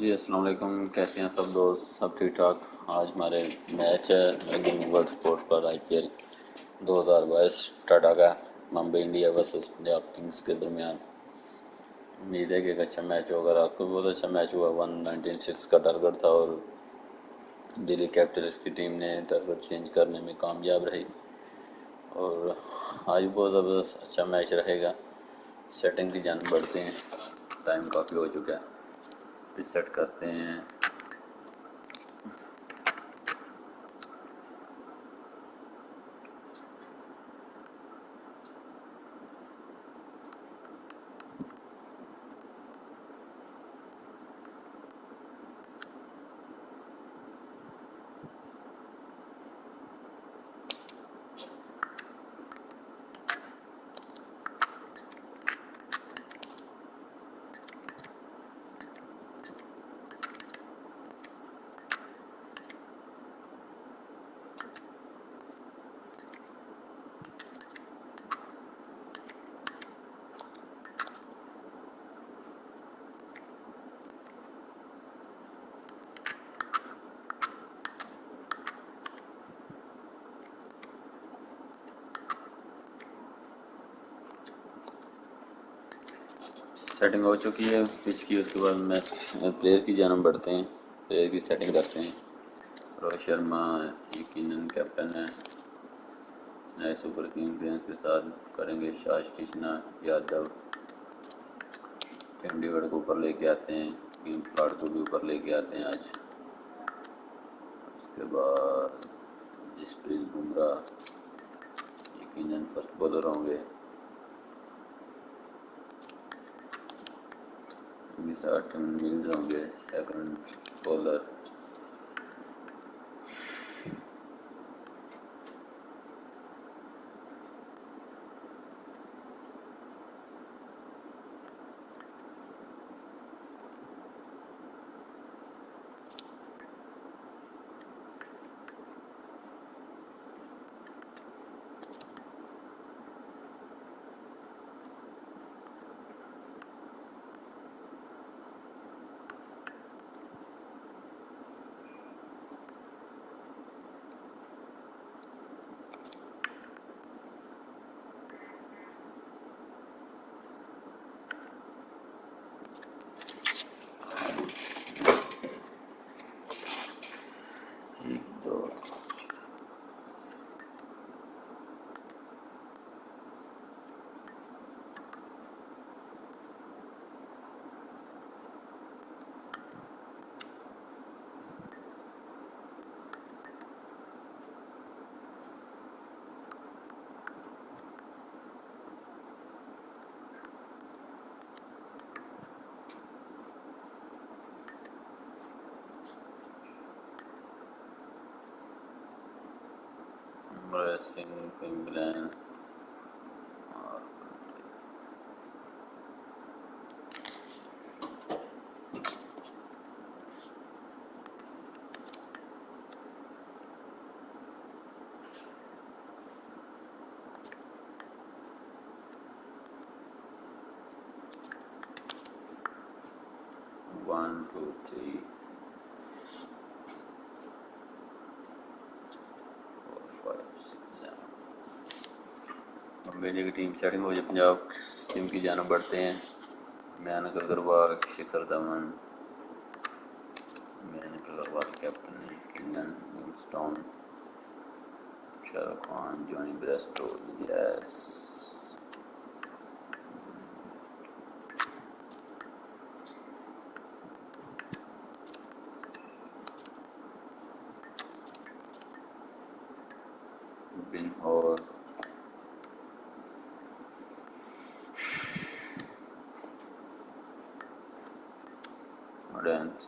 जी अस्सलाम वालेकुम। कैसे हैं सब दोस्त? सब ठीक ठाक। आज हमारे मैच है गेमिंग वर्ल्ड स्पोर्ट पर IPL 2022 टाटा का Mumbai India versus Punjab Kings के दरमियान। उम्मीद है कि एक अच्छा मैच होगा। रात को बहुत अच्छा मैच हुआ। 196 का टारगेट था और दिल्ली कैपिटल्स की टीम ने टारगेट चेंज करने में कामयाब रही और आज बहुत ज़बरदस्त अच्छा मैच रहेगा। सेटिंग की जान बढ़ते हैं, टाइम काफ़ी हो चुका है, फिर सेट करते हैं। सेटिंग हो चुकी है पिच की। उसके बाद मैच प्लेयर की जानब बढ़ते हैं, प्लेयर की सेटिंग करते हैं। रोहित शर्मा यकीनन कैप्टन है। नए सुपर किंग्स के साथ करेंगे शाश कृष्णा यादव। चंडीगढ़ को ऊपर लेके आते हैं, गेम प्लाट को भी ऊपर लेके आते हैं आज। उसके बाद जसप्रीत बुमराह यकीनन फर्स्ट बॉलर होंगे। साथ मिल्स होंगे सेकंड बॉलर। एक दो 1 2 3 4 5 6 7। मुंबई इंडिया की टीम सेटिंग हो जाए। पंजाब टीम की जानब बढ़ते हैं। मयंक अग्रवाल, शिखर धवन, मयंक अग्रवाल कैप्टन, किंगन Livingstone, Shahrukh Khan, Jonny Bairstow, यस बिन और डांस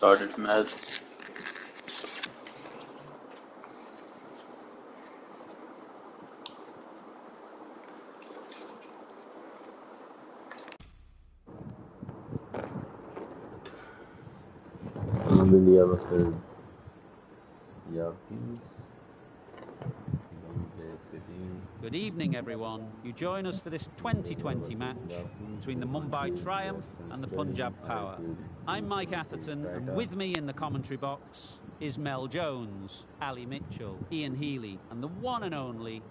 Started match. India versus Punjab teams. Good evening, everyone. You join us for this 2020 match between the Mumbai Triumph and the Punjab Power. I'm Mike Atherton, and with me in the commentary box is Mel Jones, Ali Mitchell, Ian Healy, and the one and only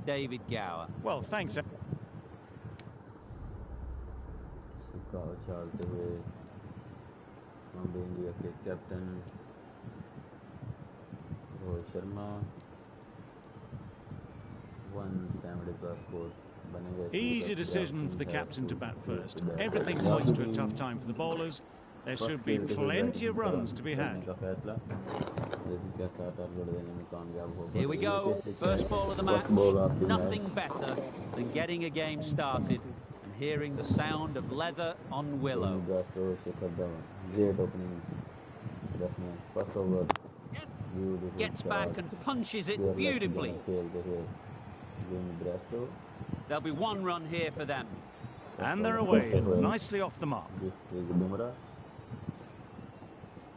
David Gower. Well, thanks. India captain Rohit Sharma. 170+ score. Easy decision for the captain to bat first. Everything points to a tough time for the bowlers. There should be plenty of runs to be had. Here we go. First ball of the match. Nothing better than getting a game started and hearing the sound of leather on willow. Great opening. First over. Gets back and punches it beautifully. There'll be one run here for them. And they're away, nicely off the mark.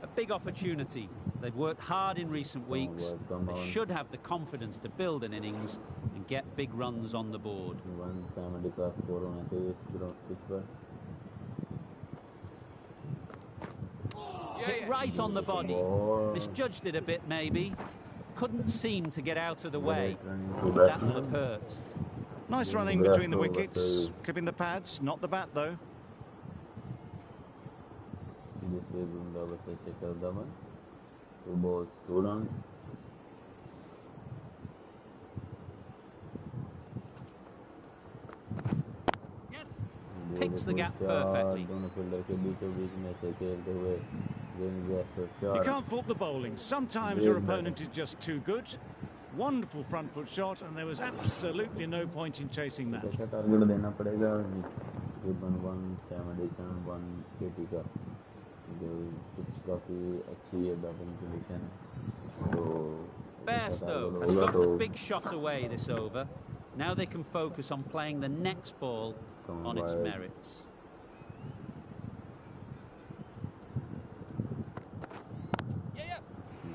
A big opportunity. They've worked hard in recent weeks. They should have the confidence to build an innings and get big runs on the board. 170+ score. Hit right on the body. Misjudged it a bit, maybe. Couldn't seem to get out of the way. That will have hurt. Nice running between the wickets. Clipping the pads, not the bat, though. Two balls, 2 runs. Picks the gap perfectly. You can't fault the bowling. Sometimes your opponent is just too good. Wonderful front foot shot, and there was absolutely no point in chasing that. Bairstow has got the big shot away this over. Now they can focus on playing the next ball on its merits.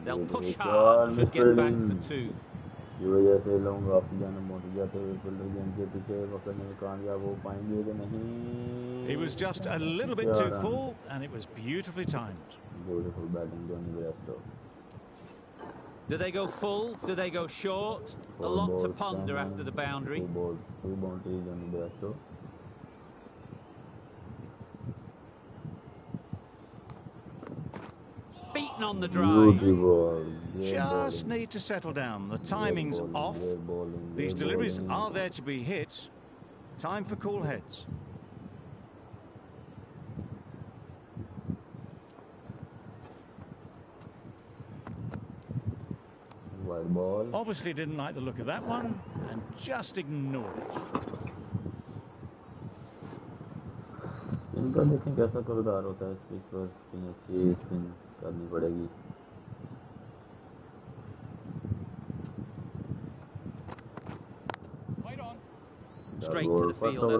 They'll push hard, should get back for 2. He was just a little bit too full, and it was beautifully timed. Beautiful batting, Johnny Bairstow. Do they go full? Do they go short? A lot to ponder after the boundary. 2 balls, 2 boundaries, Johnny Bairstow. Beaten on the drive. Just need to settle down. The timing's off. These deliveries are there to be hit. Time for cool heads. ball. Obviously didn't like the look of that one and just ignored it. इनका देखें कैसा किरदार होता है, speech पर spin अच्छी spin करनी पड़ेगी. Straight to the fielder.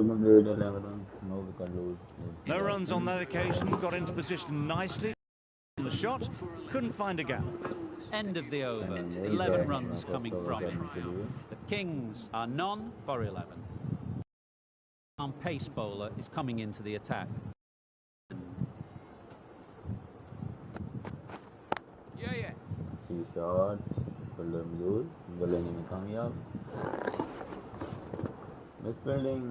No runs on that occasion, got into position nicely. The shot, couldn't find a gap. End of the over, 11 runs coming from it. The Kings are none for 11. Our pace bowler is coming into the attack. Yeah. Shot, fielder loose, bowling में कामयाब. Misfielding.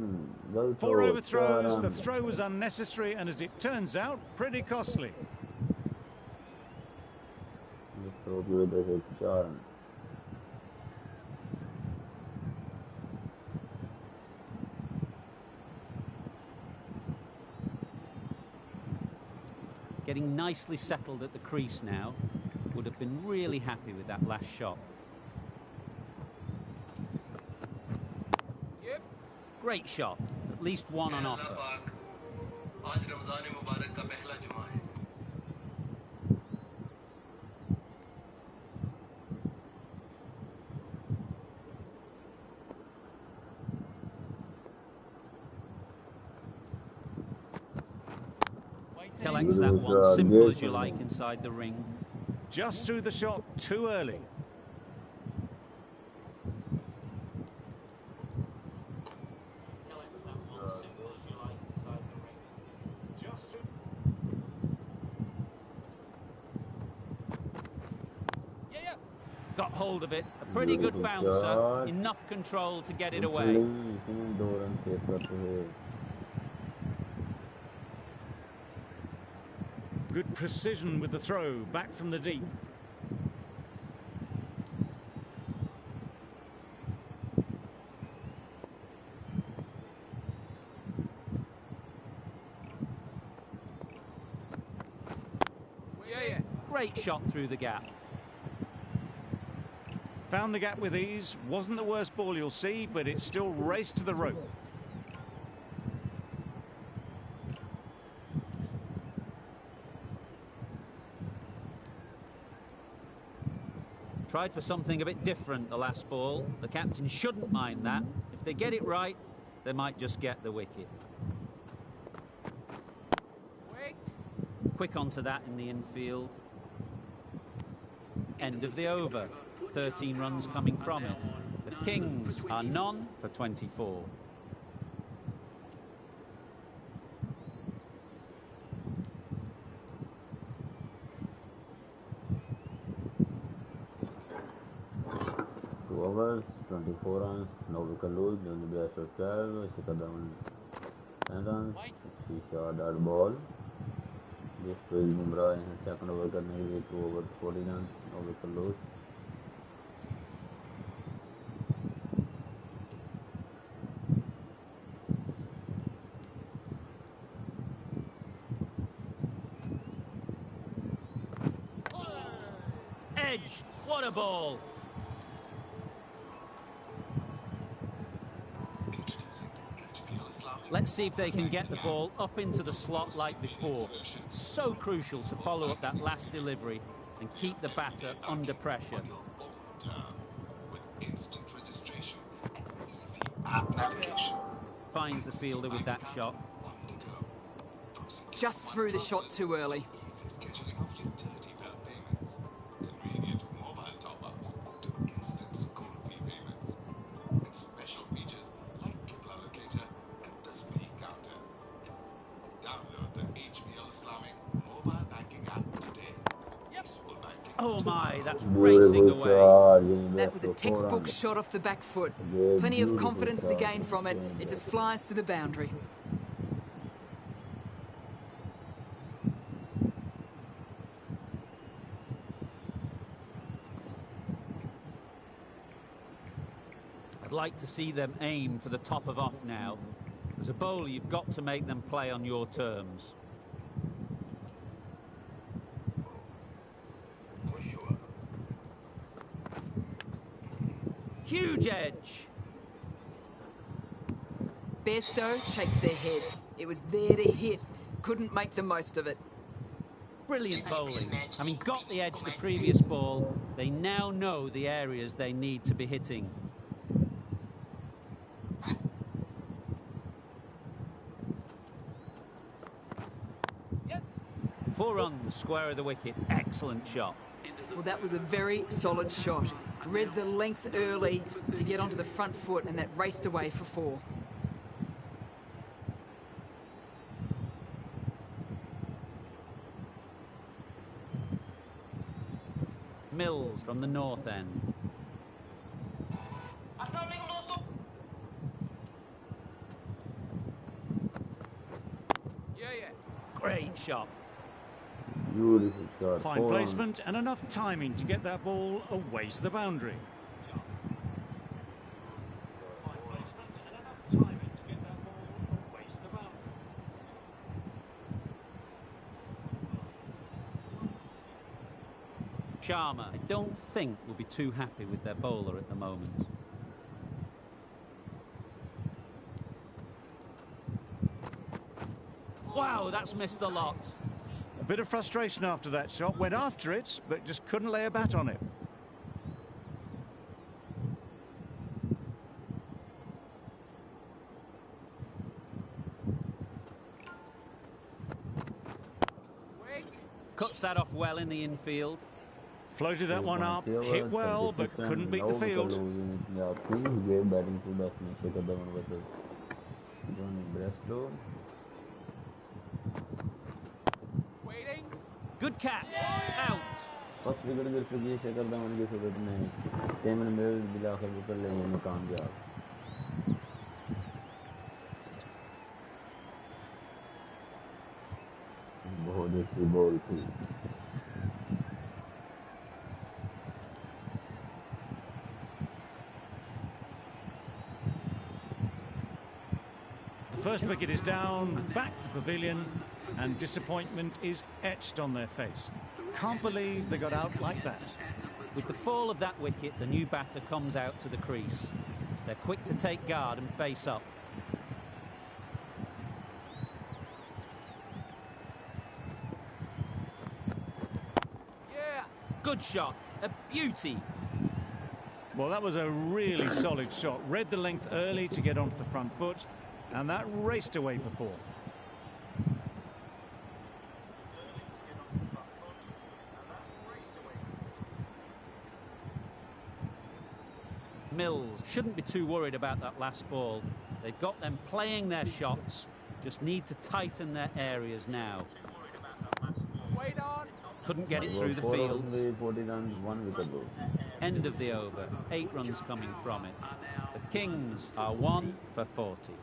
4 overthrows, the throw was unnecessary and, as it turns out, pretty costly. Throw की वजह से 4 run. Getting nicely settled at the crease now. Would have been really happy with that last shot. Yep. Great shot. At least one on offer. Collects that one, simple as you like, inside the ring. Just threw the shot too early. Got hold of it. A pretty good bouncer. Enough control to get it away. Good precision with the throw, back from the deep. Great shot through the gap. Found the gap with ease. Wasn't the worst ball you'll see, but it still raced to the rope. Tried for something a bit different the last ball. The captain shouldn't mind that. If they get it right, they might just get the wicket. Quick onto that in the infield. End of the over. 13 runs coming from it. The Kings are none for 24. Overs, 24 runs, no wicket lose, the only best of 12, she down 10 runs, she shot that ball. This page Bumrah in his second over करने के लिए 2 overs 40 runs, no wicket lose. Edge, what a ball! Let's see if they can get the ball up into the slot like before. So crucial to follow up that last delivery and keep the batter under pressure. Finds the fielder with that shot. Just threw the shot too early. Oh my, that's racing away. That was a textbook shot off the back foot. Plenty of confidence to gain from it. It just flies to the boundary. I'd like to see them aim for the top of off now. As a bowler, you've got to make them play on your terms. Huge edge. Bairstow shakes their head. It was there to hit. Couldn't make the most of it. Brilliant bowling. Having got the edge the previous ball, they now know the areas they need to be hitting. Yes. 4 runs, square of the wicket. Excellent shot. Well, that was a very solid shot. Read the length early to get onto the front foot, and that raced away for 4. Mills from the north end. Great shot. Beautiful shot. Fine placement and enough timing to get that ball away to the boundary. Sharma, I don't think will be too happy with their bowler at the moment. Wow, that's missed the lot. A bit of frustration after that shot. Went after it, but just couldn't lay a bat on it. Cuts that off well in the infield. Floated that one up, hit well, but couldn't beat the field. Waiting. Good catch. Out. First wicket गिर चुकी है शेखर धवन की सूरत में Cameron mills बिलाखिर wicket लेने में कामयाब बहुत अच्छी बॉल थी The first wicket is down, back to the pavilion, and disappointment is etched on their face. Can't believe they got out like that. With the fall of that wicket, the new batter comes out to the crease. They're quick to take guard and face up. Yeah, good shot, a beauty. Well, that was a really solid shot. Read the length early to get onto the front foot, and that raced away for 4. Mills shouldn't be too worried about that last ball. They've got them playing their shots, just need to tighten their areas now. Wait on. Couldn't get it through the field. 40 runs, 1 wicket loss. End of the over, 8 runs coming from it. The Kings are 1 for 40.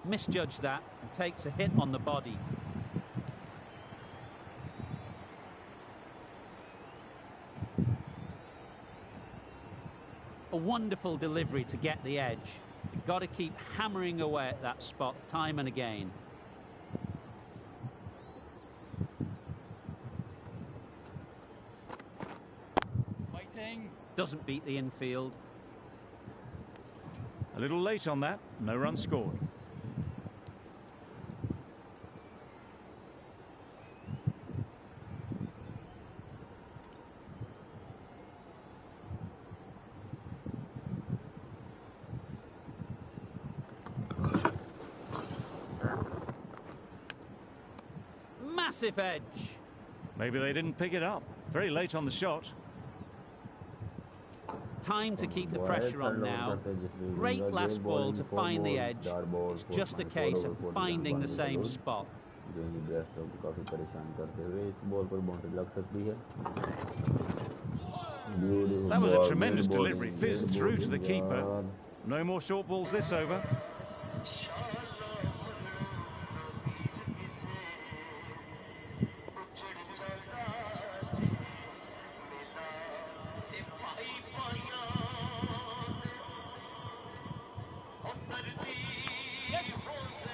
Misjudged that and takes a hit on the body. A wonderful delivery to get the edge. You've got to keep hammering away at that spot time and again. Waiting. Doesn't beat the infield. A little late on that, no run scored. Massive edge. Maybe they didn't pick it up. Very late on the shot. Time to keep the pressure on now. Great last ball to find the edge. It's just a case of finding the same spot. That was a tremendous delivery, fizzed through to the keeper. No more short balls this over.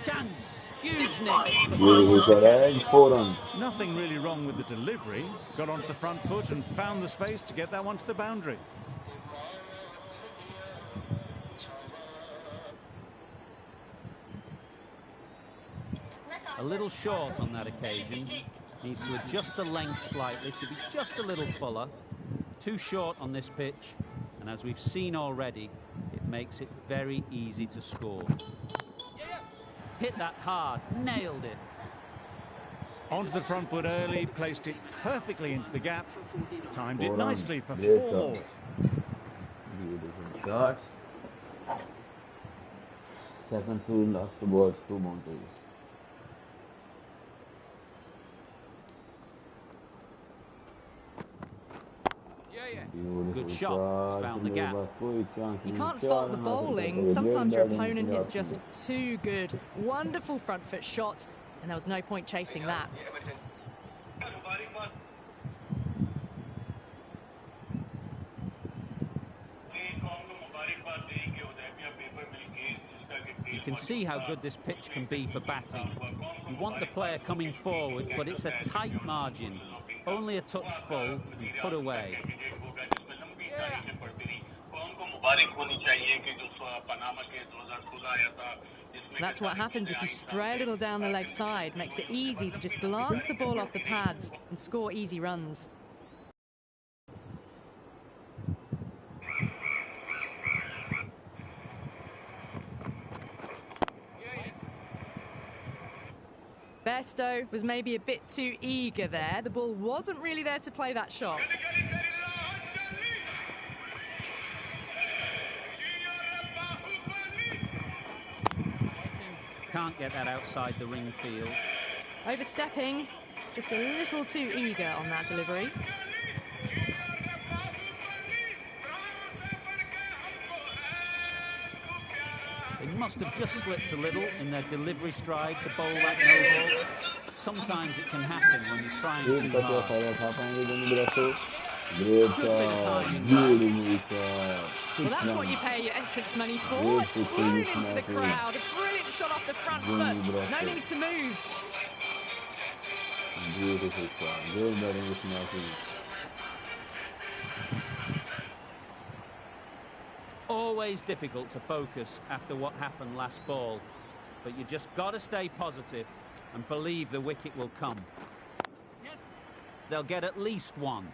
Chance, huge nick. Nothing really wrong with the delivery. Got onto the front foot and found the space to get that one to the boundary. A little short on that occasion. Needs to adjust the length slightly, should be just a little fuller. Too short on this pitch, and as we've seen already, it makes it very easy to score. Hit that hard, nailed it. Onto the front foot early, placed it perfectly into the gap. Timed it nicely for 4 more. Beautiful shot. Second field, last balls, 2 boundaries. Good shot, found the gap. You can't fault the bowling. Sometimes your opponent is just too good. Wonderful front foot shot, and there was no point chasing that. You can see how good this pitch can be for batting. You want the player coming forward, but it's a tight margin. Only a touch full and put away. That's what happens if you stray a little down the leg side. Makes it easy to just glance the ball off the pads and score easy runs. Bairstow was maybe a bit too eager there. The ball wasn't really there to play that shot. Can't get that outside the ring field. Overstepping, just a little too eager on that delivery. They must have just slipped a little in their delivery stride to bowl that no ball. Sometimes it can happen when you're trying too hard. Good bit of timing there. Well, that's what you pay your entrance money for. It's flown into the crowd. A brilliant shot off the front foot. No need to move. Beautiful shot. Good batting with Matthew. Always difficult to focus after what happened last ball, but you just got to stay positive and believe the wicket will come. They'll get at least one.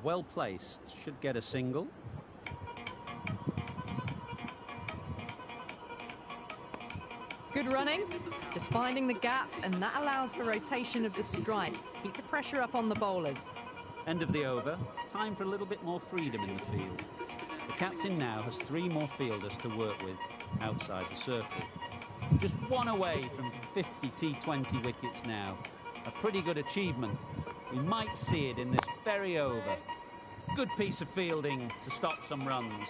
Well placed, should get a single. Good running, just finding the gap, and that allows for rotation of the strike. Keep the pressure up on the bowlers. End of the over, time for a little bit more freedom in the field. The captain now has 3 more fielders to work with outside the circle. Just 1 away from 50 T20 wickets now. A pretty good achievement. We might see it in this very over. Good piece of fielding to stop some runs.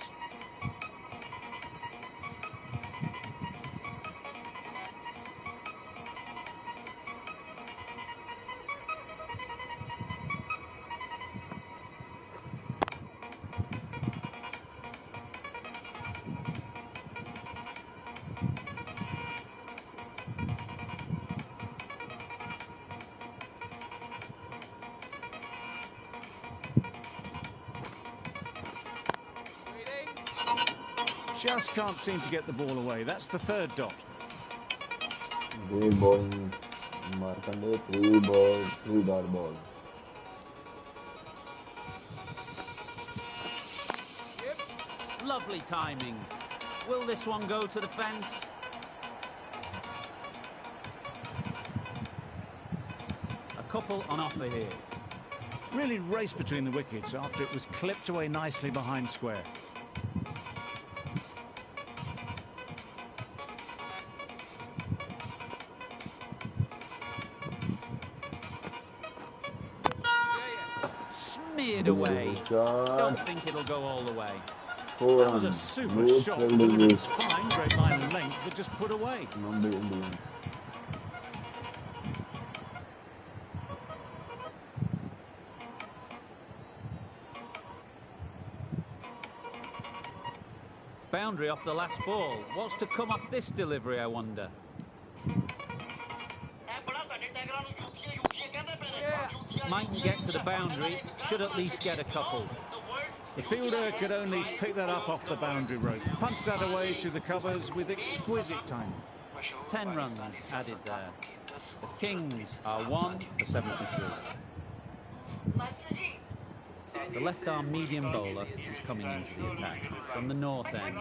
Just can't seem to get the ball away. That's the 3rd dot. Great bowling Markande, 3 ball, 3 dot ball. Lovely timing. Will this one go to the fence? A couple on offer here. Really raced between the wickets after it was clipped away nicely behind square. Smeared away. Don't think it'll go all the way. That was a super shot. The delivery was fine, great line and length, but just put away. Mumbai Indians. Boundary off the last ball. What's to come off this delivery, I wonder? Mightn't get to the boundary, should at least get a couple. The fielder could only pick that up off the boundary rope. Punched that away through the covers with exquisite timing. 10 runs added there. The Kings are 1 for 73. The left-arm medium bowler is coming into the attack from the north end.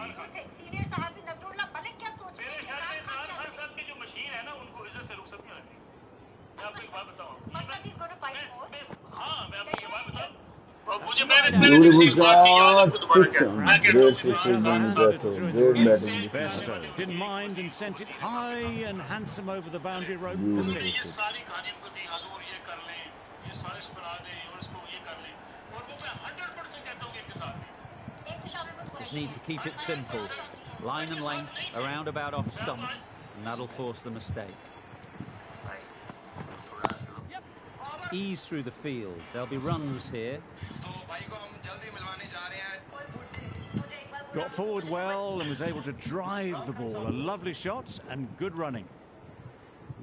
Beautiful shot. Great batting. Besto didn't mind and sent it high and handsome over the boundary rope for 6. Just need to keep it simple. Line and length, around about off stump, and that'll force the mistake. Ease through the field. There'll be runs here. Got forward well and was able to drive the ball. A lovely shot and good running.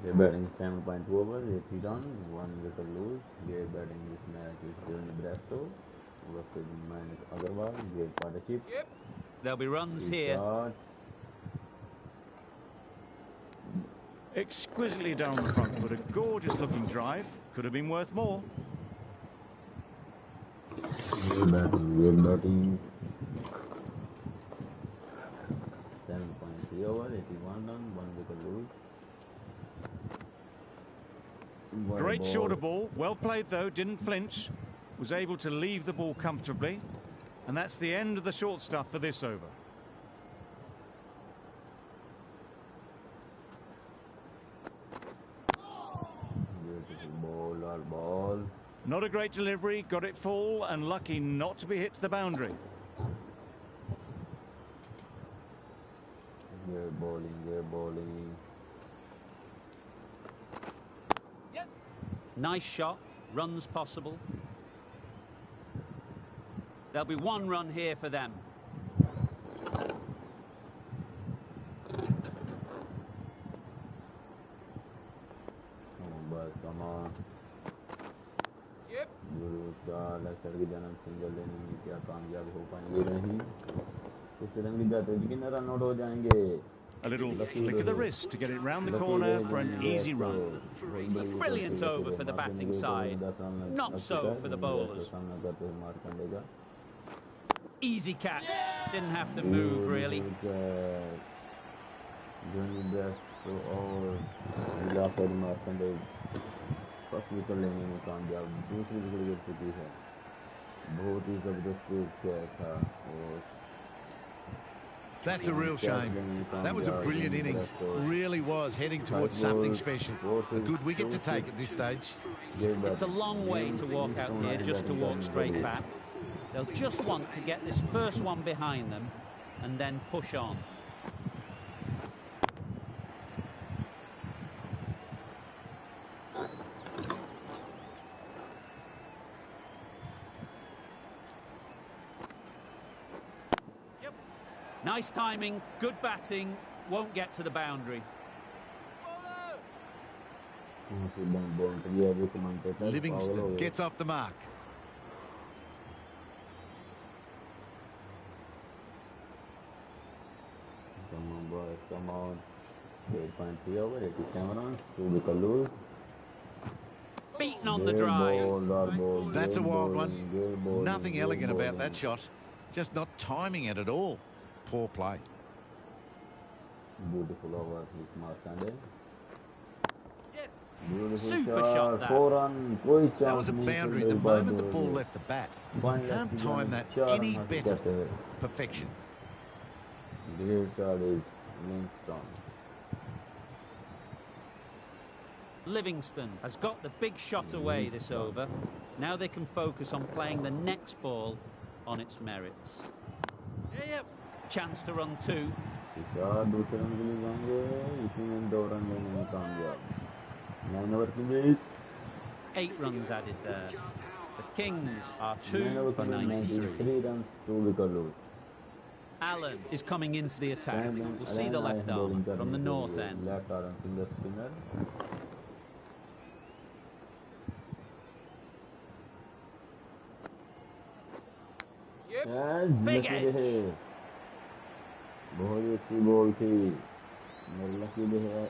They're batting 7.2 overs, 80 runs, 1 wicket lose. They're batting this match is Johnny Besto versus Manik Agarwal. Great partnership. There'll be runs here. Exquisitely down the front foot. A gorgeous looking drive. Could have been worth more. Great batting. 7.3 overs, 81 runs, 1 wicket lose. Great shorter ball. Well played though. Didn't flinch. Was able to leave the ball comfortably. And that's the end of the short stuff for this over. Beautiful ball. Not a great delivery. Got it full and lucky not to be hit to the boundary. Great bowling. Nice shot. Runs possible. There'll be 1 run here for them. Come on. लगता है कि जन्म single लेने में क्या कामयाब हो पाएंगे नहीं इस रन की जाते हैं रन आउट हो जाएंगे. A little flick of the wrist to get it round the corner for an easy run. Brilliant over for the batting side. Not so for the bowlers. Easy catch. Didn't have to move really. First wicket लेने में कामयाब. दूसरी wicket गिर चुकी है. बहुत ही जबरदस्त catch था. That's a real shame. That was a brilliant innings. Really was heading towards something special. A good wicket to take at this stage. It's a long way to walk out here just to walk straight back. They'll just want to get this first one behind them and then push on. Nice timing, good batting, won't get to the boundary. Livingston gets off the mark. Come on, boys, come on. 8.3 over, 87 runs, 2 wicket lose. beaten on the drive. That's a wild one. Nothing elegant about that shot. Just not timing it at all. Poor play. Beautiful over, please, Markande. Super shot that. 4 run, koi chance That was a boundary the moment the ball left the bat. Can't time that any better. Perfection. Great shot is Livingston. Livingston has got the big shot away this over. Now they can focus on playing the next ball on its merits. Yep. Chance to run 2. 8 runs added there. The Kings are 2 for 93. runs, 2 wicket loss. Allen is coming into the attack. We'll see the left arm from the north end. Left arm finger spinner. Big edge. बहुत अच्छी ball थी मेरे lucky है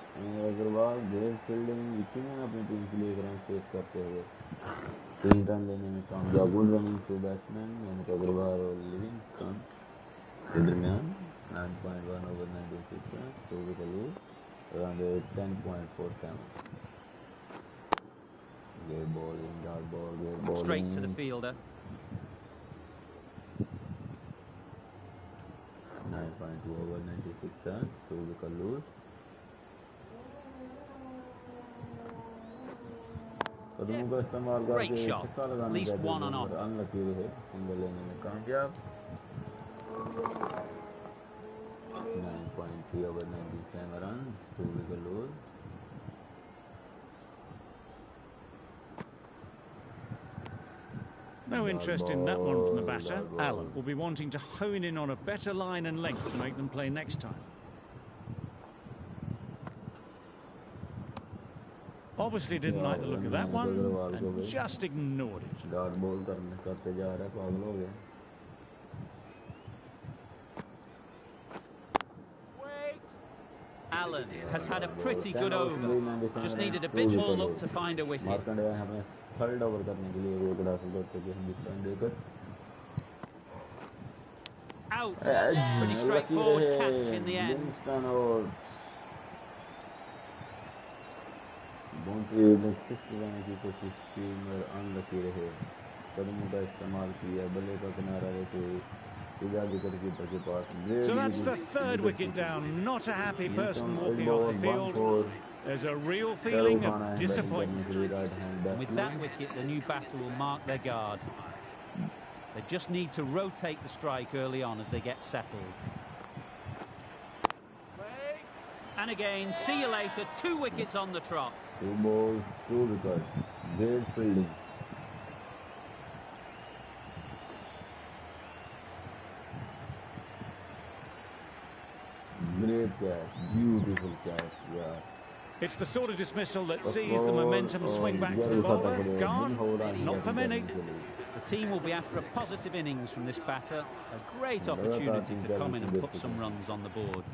Agarwal great fielding इतने अपनी team के लिए run save करते हुए 3 रन लेने में कामयाब गुड रनिंग टू बैट्समैन यानी कि अग्रवाल और लिविंगस्टन के दरमियान 9.1 over 96 runs, 2 wicket lose, around 10.47. Great bowling, dot ball, great bowling. Straight to the fielder. 9.2 over 96 runs, 2 wicket lose. Great shot, at least one on offer. Unlucky रहे, single लेने में कामयाब. 9.3 over 97 runs, 2 wicket lose. No interest in that one from the batter. Allen will be wanting to hone in on a better line and length to make them play next time. Obviously didn't like the look of that one and just ignored it. Dot ball करते जा रहा है, पागल हो गया. Allen has had a pretty good over. Just needed a bit more luck to find a wicket. Third over करने के लिए विकेट हासिल करते हुए हिंदुस्तान देकर out. Pretty straightforward catch in the end. Livingstone और बाउंड्री में 6 लगाने की कोशिश की मगर अनलकी रहे. कदमों का इस्तेमाल किया, बल्ले का किनारा लेते हुए So that's the 3rd wicket down. Not a happy person walking off the field. There's a real feeling of disappointment. With that wicket, the new batter will mark their guard. They just need to rotate the strike early on as they get settled. And again, see you later. 2 wickets on the trot. 2 balls, 2 wickets. Great fielding. Great catch, beautiful catch, yeah. It's the sort of dismissal that sees the momentum swing back to the bowler. Gone, not for many. The team will be after a positive innings from this batter. A great opportunity to come in and put some runs on the board.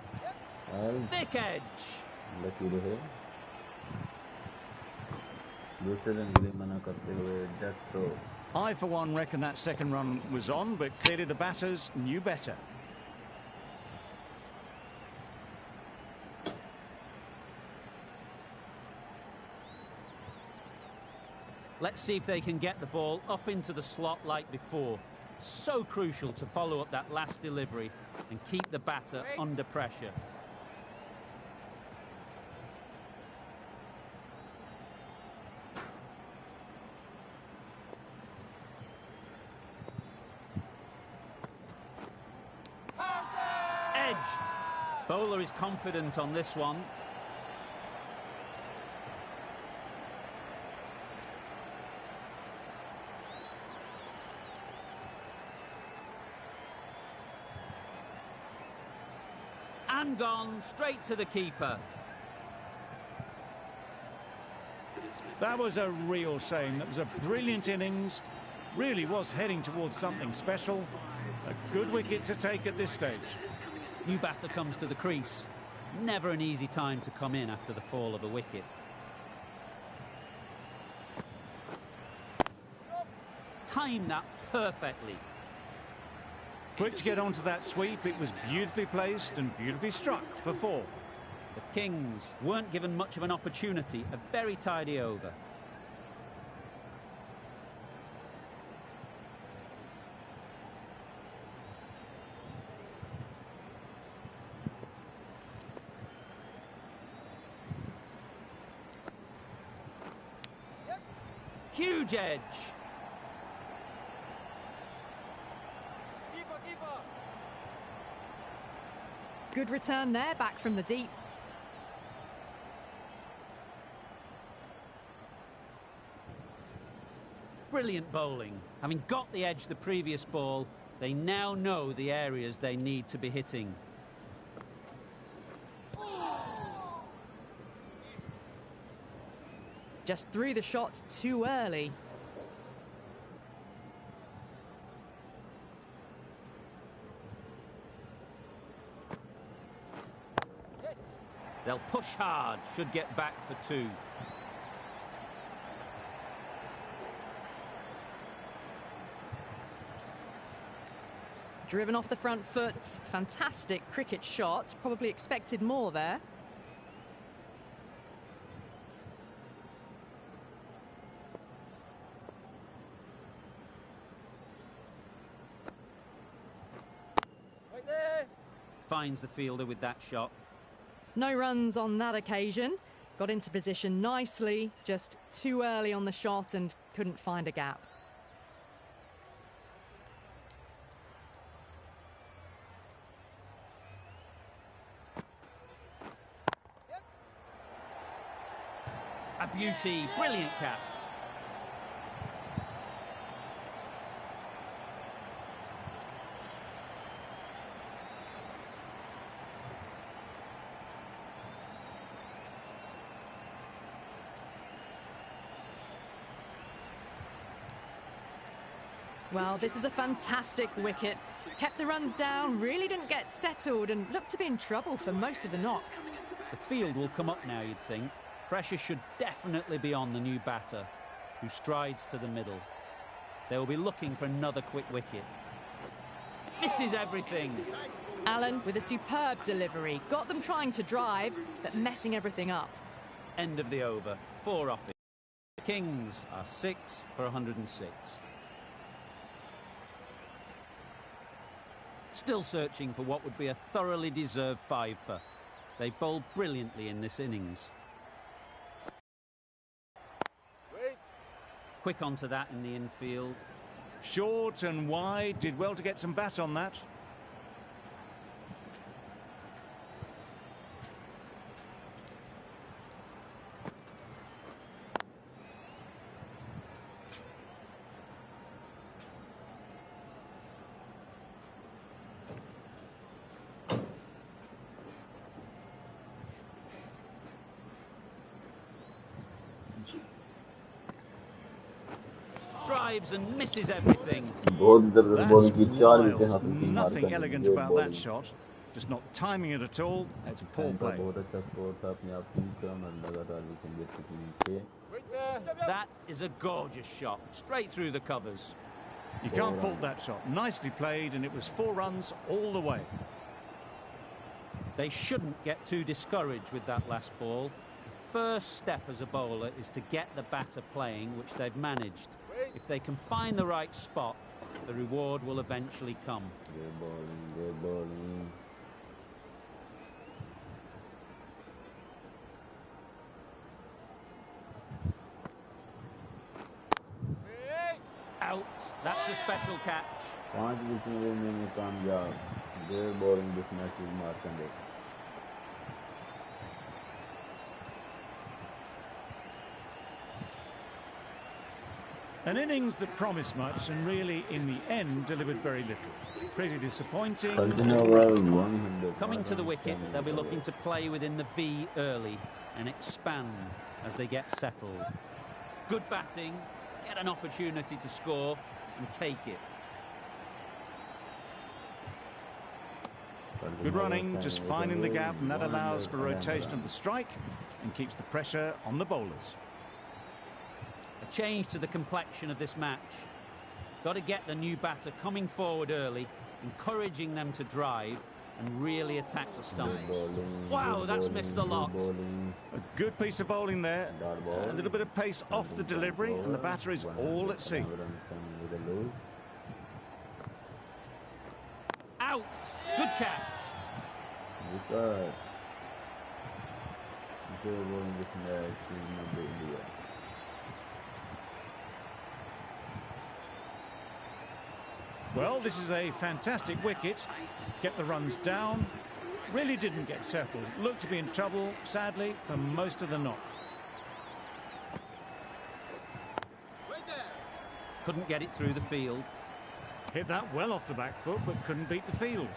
Thick edge. I, for one, reckon that second run was on, but clearly the batters knew better. Let's see if they can get the ball up into the slot like before. So crucial to follow up that last delivery and keep the batter under pressure. Edged. Bowler is confident on this one. And gone straight to the keeper. That was a real shame. That was a brilliant innings. Really was heading towards something special. A good wicket to take at this stage. New batter comes to the crease. Never an easy time to come in after the fall of a wicket. timed that perfectly. Quick to get onto that sweep. It was beautifully placed and beautifully struck for 4. The Kings weren't given much of an opportunity. A very tidy over. Huge edge. Good return there, back from the deep. Brilliant bowling. Having got the edge the previous ball, they now know the areas they need to be hitting. Just threw the shot too early. They'll push hard, should get back for 2. Driven off the front foot. Fantastic cricket shot. Probably expected more there. Finds the fielder with that shot. No runs on that occasion. Got into position nicely, just too early on the shot and couldn't find a gap. A beauty, brilliant catch. Well, this is a fantastic wicket. Kept the runs down, really didn't get settled and looked to be in trouble for most of the knock. The field will come up now, you'd think. Pressure should definitely be on the new batter, who strides to the middle. They will be looking for another quick wicket. This is everything. Allen with a superb delivery. Got them trying to drive, but messing everything up. End of the over. 4 off it. The Kings are 6 for 106. Still searching for what would be a thoroughly deserved 5-fer. They bowled brilliantly in this innings. Quick onto that in the infield. Short and wide. Did well to get some bat on that. Drives and misses everything. That's wild. Nothing elegant about that shot. Just not timing it at all. It's poor play. That is a gorgeous shot. Straight through the covers. You can't fault that shot. Nicely played, and it was 4 runs all the way. They shouldn't get too discouraged with that last ball. The first step as a bowler is to get the batter playing, which they've managed. If they can find the right spot, the reward will eventually come. Good bowling. Out. That's a special catch. 5 wickets में कामयाब. Good bowling this match is Markande. An innings that promised much and really, in the end, delivered very little. Pretty disappointing. Coming to the wicket, they'll be looking to play within the V early and expand as they get settled. Good batting, get an opportunity to score and take it. Good running, just finding the gap, and that allows for rotation of the strike and keeps the pressure on the bowlers. A change to the complexion of this match. Got to get the new batter coming forward early, encouraging them to drive and really attack the stumps. Wow, that's missed the lot. A good piece of bowling there. A little bit of pace off the delivery, and the batter is all at sea. Out. Good catch. Well, this is a fantastic wicket. Kept the runs down. Really didn't get settled. Looked to be in trouble, sadly, for most of the knock. Couldn't get it through the field. Hit that well off the back foot, but couldn't beat the field.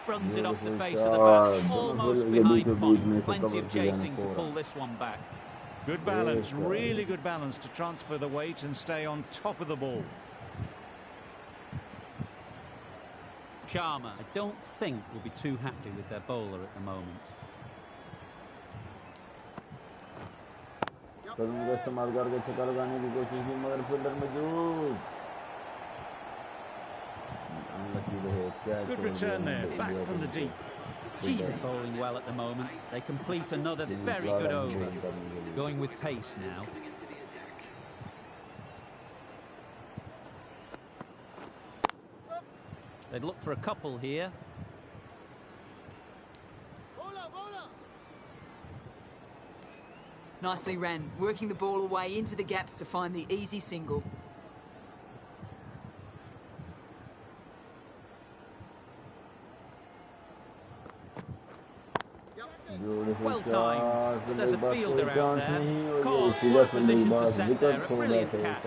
Runs it off the face of the bat, almost behind point. Plenty of chasing to pull this one back. Good balance, really good balance to transfer the weight and stay on top of the ball. Sharma, I don't think, will be too happy with their bowler at the moment. Good return there, back from the deep. Gee, they're bowling well at the moment. They complete another very good over. Going with pace now. They'd look for a couple here. Nicely ran, working the ball away into the gaps to find the easy single. Well timed, but there's a fielder out there. Caught, what position to set there, a brilliant catch.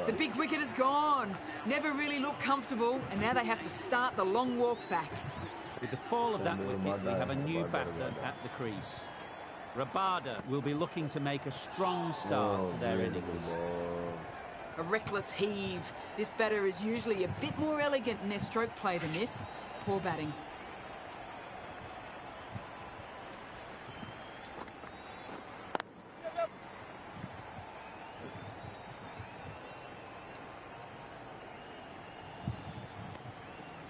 The big wicket is gone. Never really looked comfortable, and now they have to start the long walk back. With the fall of that wicket, we have a new batter at the crease. Rabada will be looking to make a strong start to their innings. A reckless heave. This batter is usually a bit more elegant in their stroke play than this. Poor batting.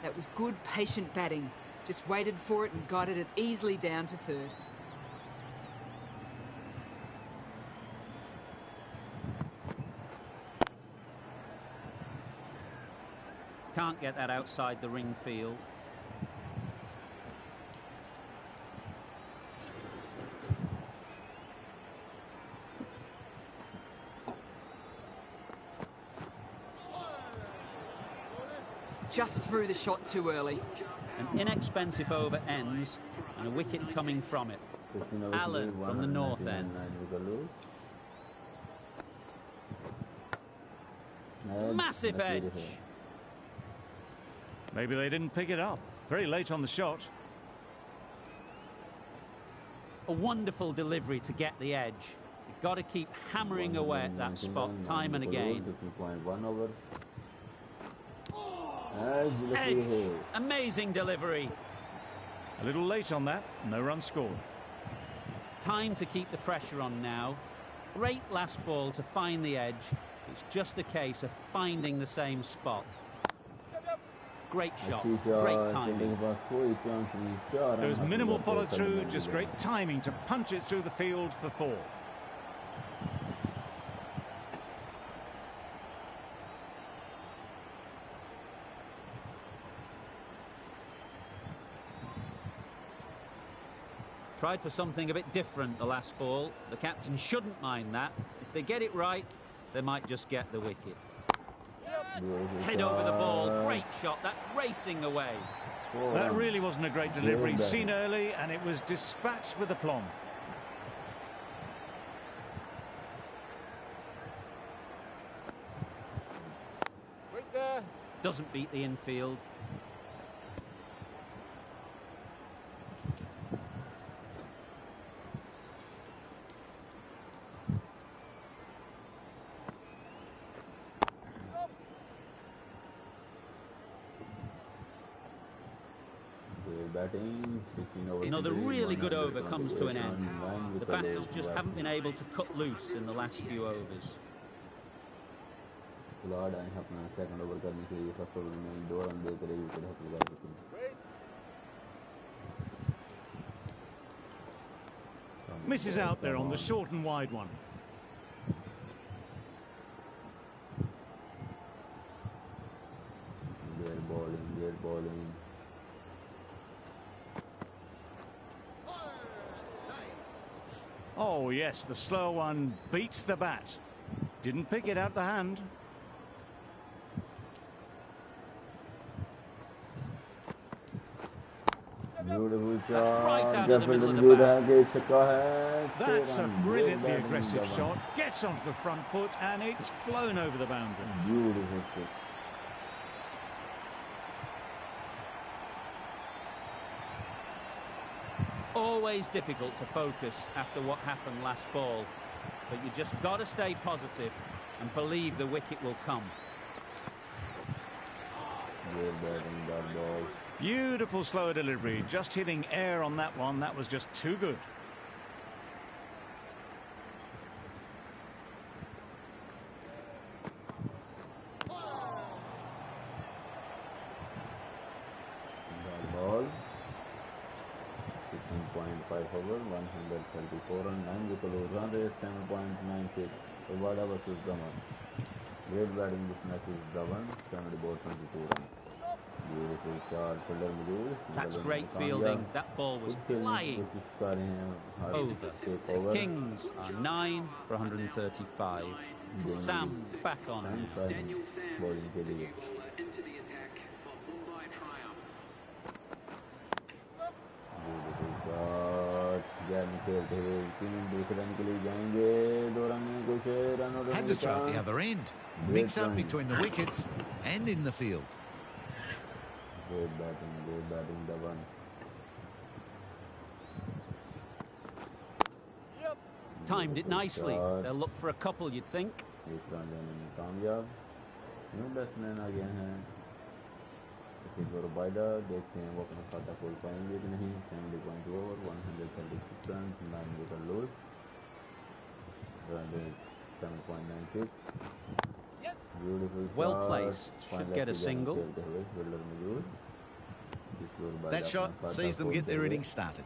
That was good, patient batting. Just waited for it and guided it easily down to third. Can't get that outside the ring field. Just threw the shot too early. An inexpensive over ends and a wicket coming from it. Allen from the north end. Massive edge. Maybe they didn't pick it up. Very late on the shot. A wonderful delivery to get the edge. You've got to keep hammering away at that spot time and again. Edge. Amazing delivery. A little late on that. No run scored. Time to keep the pressure on now. Great last ball to find the edge. It's just a case of finding the same spot. Great shot, great timing. There was minimal follow-through, just great timing to punch it through the field for 4. Tried for something a bit different the last ball. The captain shouldn't mind that. If they get it right, they might just get the wicket. Head over the ball, great shot, that's racing away. That really wasn't a great delivery, seen early, and it was dispatched with aplomb. Doesn't beat the infield. batting. 16 overs. Another really good over comes to an end. The batters just haven't been able to cut loose in the last few overs. खिलाड़ आए हैं अपना second over करने के लिए। First over में 2 run देकर एक wicket हासिल कर चुके हैं। Misses out there on the short and wide one. Great bowling. Oh yes, the slow one beats the bat. Didn't pick it out the hand. Beautiful shot. That's right out of the middle of the bat. That's a brilliantly aggressive shot. Gets onto the front foot and it's flown over the boundary. Beautiful shot. Always difficult to focus after what happened last ball, but you just got to stay positive and believe the wicket will come. Good batting, that ball. Beautiful slower delivery, just hitting air on that one. That was just too good. That ball. 16.5 over, 134 run, 9 wicket run rate, 7.96. Tabada versus Dhawan. Great batting this match is Dhawan, 70 balls, 22 runs. Beautiful shot, fielder Mujur. That's great fielding. That ball was flying over. The Kings are 9 for 135. Sam's back on. Bowling के लिए. Beautiful shot. Gyan खेलते हुए team दूसरे run के लिए जाएंगे. 2 run में कुछ रन और Had to throw at the other end. Mix up between the wickets and in the field. Great batting, Dhawan. Timed it nicely. They'll look for a couple, you'd think. एक run लेने में कामयाब. New batsman आ गए हैं. इसी पर बाइडा देखते हैं वो अपना खाता खोल पाएंगे कि नहीं. 70 over, 136 run, 9 wicket loss. Run rate 7.96. Beautiful well shot. placed. Should get a single. That shot sees them get their innings started.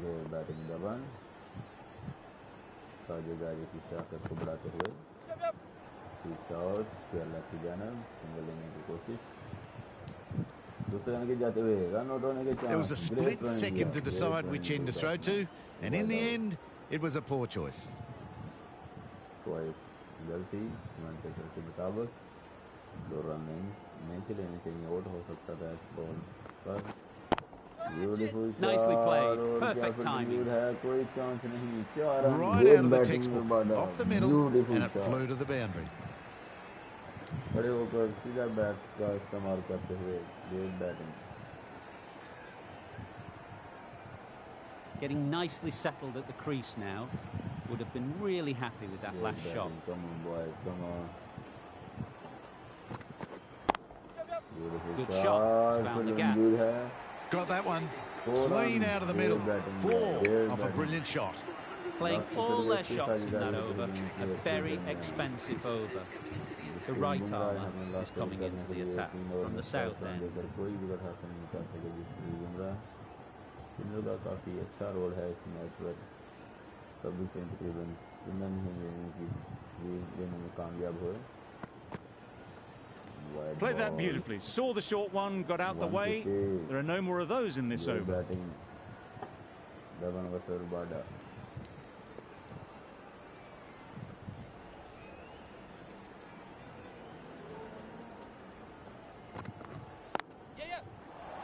Good batting Dhawan. साझेदारी की ताकत को बढ़ाते हुए 2 शॉट्स केरला की जानब सिंगल लेने की कोशिश. दूसरे रन के जाते हुए रन आउट होने के chance. There was a split second to decide which end to throw to, and in the end, it was a poor choice. Twice गलती टेकर के मुताबिक. 2 रन नहीं चलेने चाहिए. आउट हो सकता था इस बॉल पर. Beautiful shot. Nicely played. Perfect timing. कोई चांस नहीं. Right out of the textbook, off the middle, and it flew to the boundary. खड़े होकर सीधा बैट का इस्तेमाल करते हुए great batting. Getting nicely settled at the crease now. Would have been really happy with that last shot. Come on, boys, come on. Good shot. Found the gap. Got that one. Clean out of the middle. 4 off a brilliant shot. Playing all their shots in that over. A very expensive over. The right armour is coming into the attack from the south end. काफी अच्छा role है इस match पर. सभी तकरीबन spinner में कामयाब हुए. Played that beautifully. Saw the short one, got out the way. There are no more of those in this over. Batting. Dhawan versus Bada.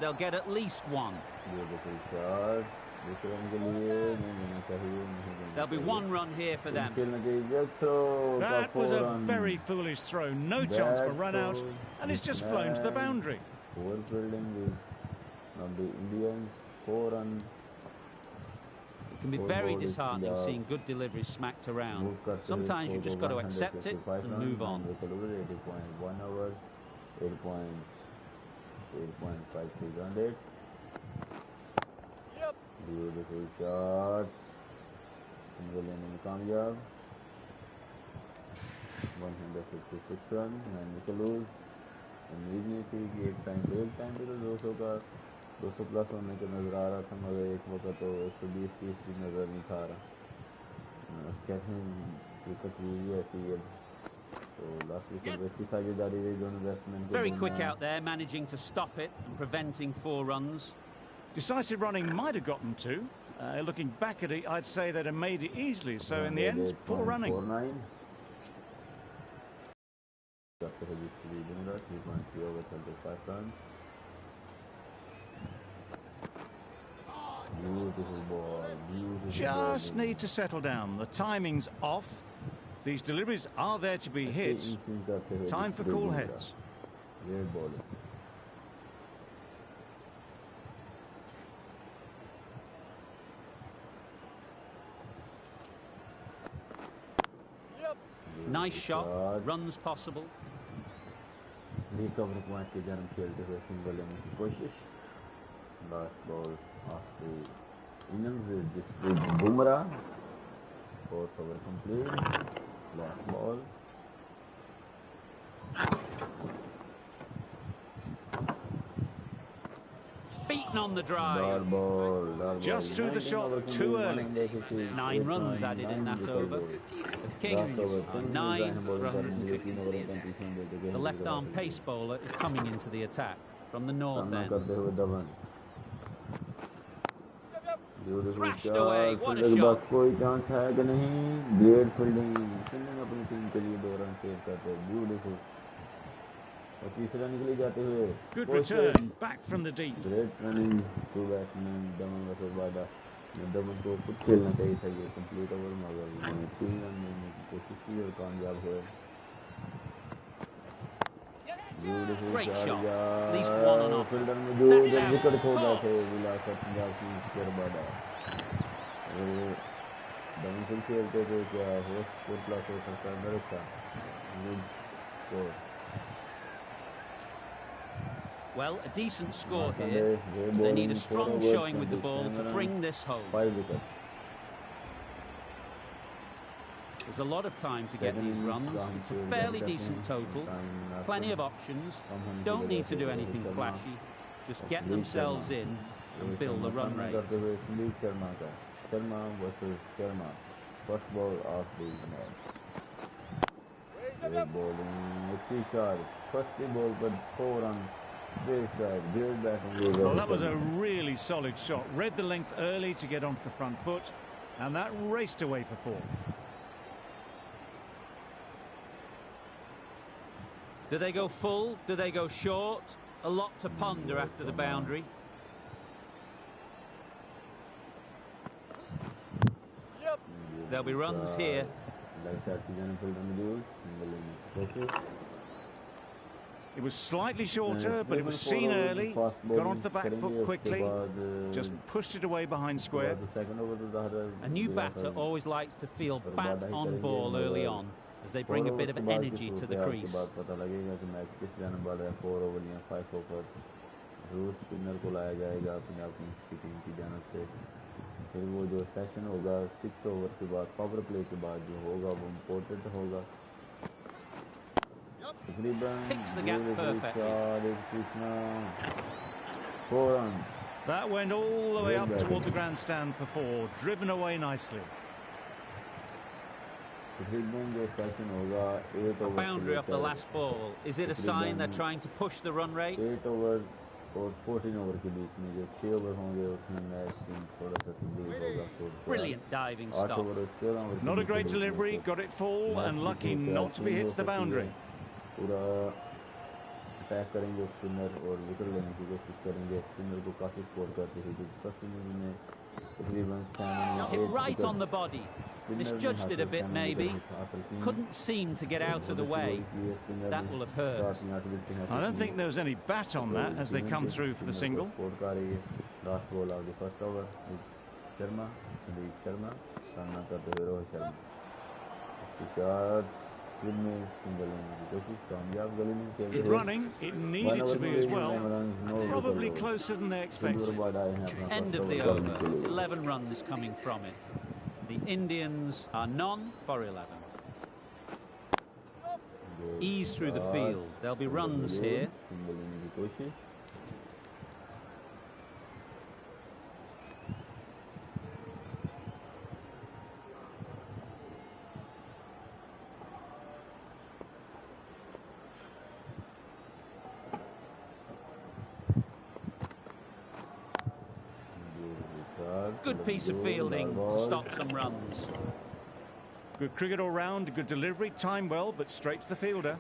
They'll get at least one. Beautiful shot. There'll be 1 run here for them. That was a very foolish throw. No chance for run out, and it's just flown to the boundary. Poor fielding from the Indians. 4 runs. It can be very disheartening seeing good deliveries smacked around. Sometimes you just got to accept it and move on. 80.1 over, 8.2 8.53 run rate. Beautiful shot. Single inning kamyab. 156 runs, 9 wicket lose. उम्मीद नहीं थी कि एक time पे तो 200 का 200 plus होने का नज़र आ रहा था, मगर एक वक्त तो 120-30 भी नज़र नहीं था आ रहा। कैसे विकेट हुई ऐसी है तो लास्ट विकेट अच्छी साझेदारी रही दोनों बैट्समैन को। Very quick out there, managing to stop it and preventing 4 runs. Decisive running might have gotten two. Looking back at it, I'd say they'd have made it easily. So in the end, poor running. 3.3 over 35 runs. Beautiful ball. Just need to settle down. The timing's off. These deliveries are there to be hit. Time for cool heads. Great bowling. Nice shot, runs possible. Recovery point के जन्म खेलते हुए single लेने की कोशिश. Last ball of the innings is with Bumrah. 4th over complete. Last ball. Beaten on the drive. Just threw the shot too early. 9 runs added in that over. The Kings are 9 for 150 in the innings. The left-arm pace bowler is coming into the attack from the north end. Thrashed away, what a shot. कोई chance है कि नहीं? Great fielding. अपनी team के लिए 2 run save करते हैं. Beautiful. और तीसरा निकले जाते हुए. Good return back from the deep. Great running to batsman Daman versus बादा. दमन को खुद खेलना चाहिए था ये कंप्लीट ओवर, मगर 3 रन लेने की कोशिश की और कामयाब हुए. Great shot. At least 1 on off. Fielder में जो विकेट खो गए थे विलास पंजाब किंग्स के बादा. दमन से खेलते थे क्या होस्ट 4 प्लस हो सकता है मेरे का. Good score. Well, a decent score here. They need a strong showing with the ball to bring this home. 5 wickets. There's a lot of time to get these runs. It's a fairly decent total. Plenty of options. Don't need to do anything flashy. Just get themselves in and build the run rate. Sharma versus Sharma. First ball of the match. Great bowling. अच्छी shot. First ball but 4 runs. Great batting. Well, that was a really solid shot. Read the length early to get onto the front foot, and that raced away for 4. Do they go full? Do they go short? A lot to ponder after the boundary. There'll be runs here. It was slightly shorter, but it was seen early. Got onto the back foot quickly. Just pushed it away behind square. A new batter always likes to feel bat on ball early on, as they bring a bit of energy to the crease. Spinner को लाया जाएगा Punjab Kings की team की जानब से. फिर वो जो सेशन होगा 6 ओवर के बाद पावर प्ले के बाद जो होगा वो इम्पोर्टेंट होगा. Picks the gap perfectly. 4 runs. That went all the way up toward the grandstand for 4, driven away nicely. A boundary off the last ball. Is it a sign they're trying to push the run rate? 8 over और 14 over के बीच में जो 6 over होंगे उसमें match थोड़ा सा तब्दील होगा. Brilliant diving stop. Not a great delivery, got it full and lucky not to be hit to the boundary. पूरा अटैक करेंगे स्पिनर और विकेट लेने की कोशिश करेंगे. स्पिनर को काफी स्कोर करते हैं जो फर्स्ट इनिंग में तकरीबन hit right on the body. Misjudged it a bit maybe. Couldn't seem to get out of the way. That will have hurt. I don't think there was any bat on that as they come through for the single. Last ball of the first over. Sharma, Sharma, Sharma करते हुए Rohit Sharma. Good running. It needed to be as well. Probably closer than they expected. End of the over. 11 runs coming from it. The Indians are none for 11. Ease through the field. There'll be runs here. Good piece of fielding to stop some runs. Good cricket all round, good delivery, timed well, but straight to the fielder.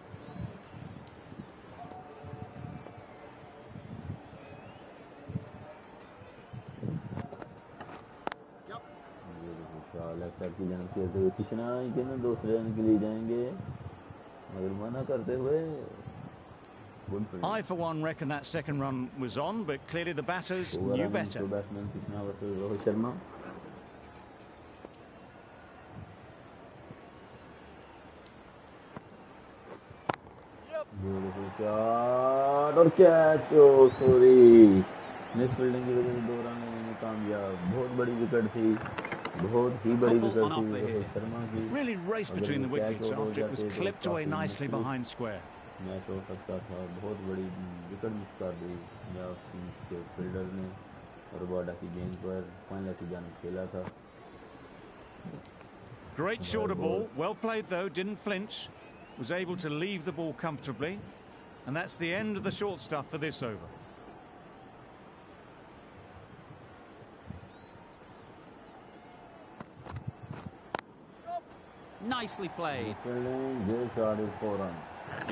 I, for one, reckon that second run was on, but clearly the batters knew better. Beautiful shot और catch ओ sorry miss fielding की वजह से 2 run लेने में कामयाब बहुत बड़ी wicket थी बहुत ही बड़ी विकेट थी रोहित शर्मा की Really raced between the wickets after it was clipped away nicely behind square. Match हो सकता था बहुत बड़ी विकेट मिस कर दी पंजाब किंग्स के फील्डर ने और बाडा की गेंद पर फाइनल की जानिब खेला था. Great shorter ball, well played though, didn't flinch. Was able to leave the ball comfortably, and that's the end of the short stuff for this over. Nicely played. You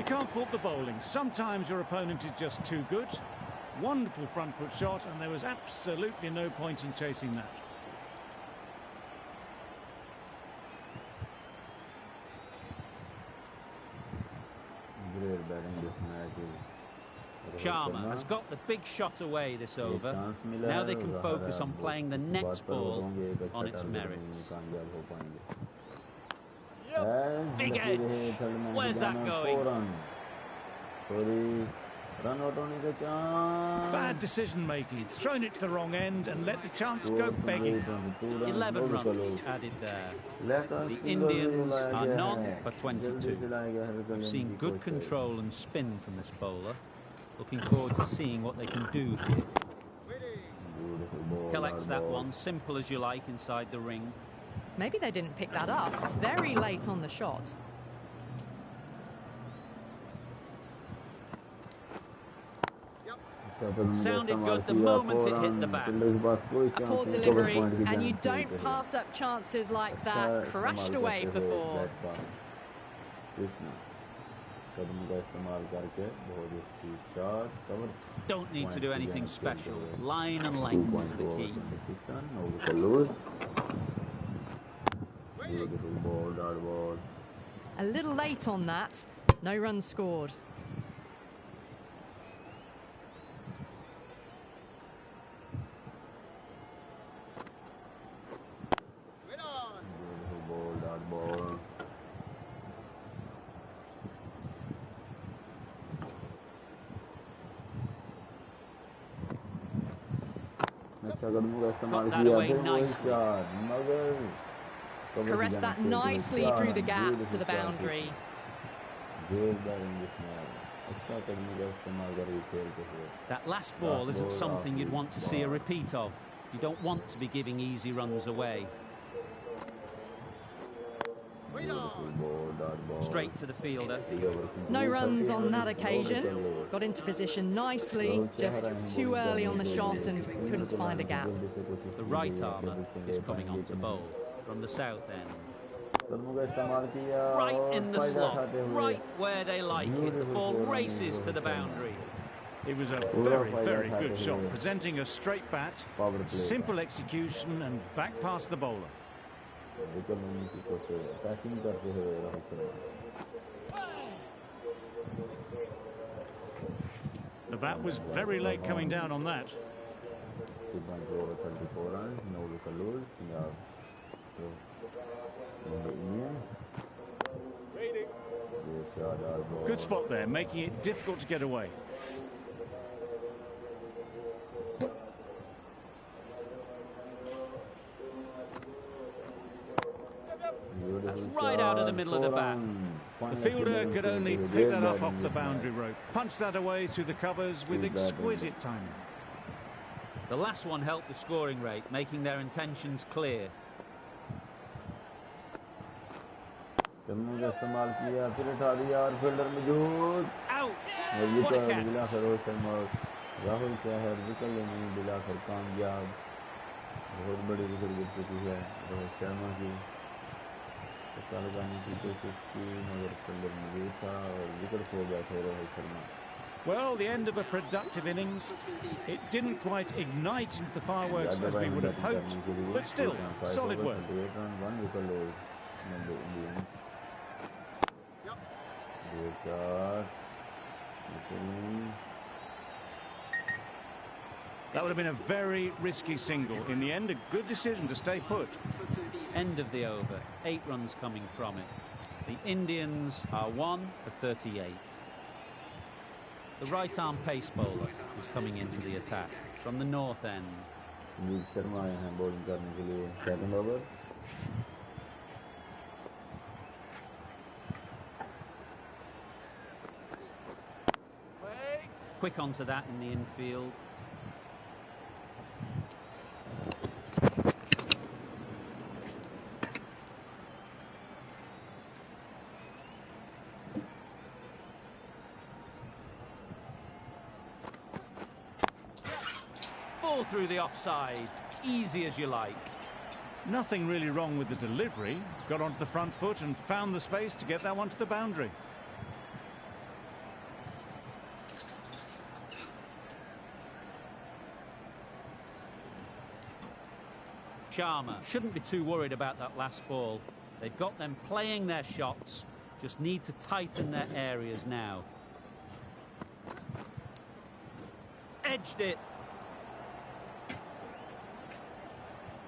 can't fault the bowling. Sometimes your opponent is just too good. Wonderful front foot shot, and there was absolutely no point in chasing that. Sharma has got the big shot away this over. Now they can focus on playing the next ball on its merits. Yep. Big edge. Where's that going? Bad decision making. Thrown it to the wrong end and let the chance go begging. 11 runs added there. The Indians are none for 22. We've seen good control and spin from this bowler. Looking forward to seeing what they can do here. Collects that one, simple as you like, inside the ring. Maybe they didn't pick that up. Very late on the shot. Sounded good the moment it hit the bat. Poor delivery, and you don't pass up chances like that. Crashed away for 4. Don't need to do anything special. Line and length is the key. A little late on that. No runs scored. Got that away nicely. Caressed that nicely through the gap to the boundary. That last ball isn't something you'd want to see a repeat of. You don't want to be giving easy runs away. Straight to the fielder. No runs on that occasion. Got into position nicely, just too early on the shot and couldn't find a gap. The right armour is coming on to bowl from the south end. Right in the slot, right where they like it. The ball races to the boundary. It was a very, very good shot, presenting a straight bat, simple execution and back past the bowler. The bat was very late coming down on that. Good spot there, making it difficult to get away. That's right out of the middle of the bat. The fielder could only pick that up off the boundary rope. Punch that away through the covers with exquisite timing. The last one helped the scoring rate, making their intentions clear. Out! What a catch! Rahul शहर wicket लेने में दिलाकर कामयाब। बहुत बड़ी wicket गिर चुकी है रोहित शर्मा की। इसका लगाने की कोशिश की मगर फील्डर मौजूद था और विकेट खो बैठे Rohit Sharma. Well, the end of a productive innings. It didn't quite ignite into the fireworks as we would have hoped, but still, solid work. One wicket loss. Mumbai Indians. Great shot. That would have been a very risky single. In the end, a good decision to stay put. End of the over. 8 runs coming from it. The Indians are 1 for 38. The right-arm pace bowler is coming into the attack from the north end. Sharma आए हैं bowling करने के लिए. Second over. Quick onto that in the infield. Fall through the offside, easy as you like. Nothing really wrong with the delivery. Got onto the front foot and found the space to get that one to the boundary. Sharma shouldn't be too worried about that last ball. They've got them playing their shots, just need to tighten their areas now. Edged it.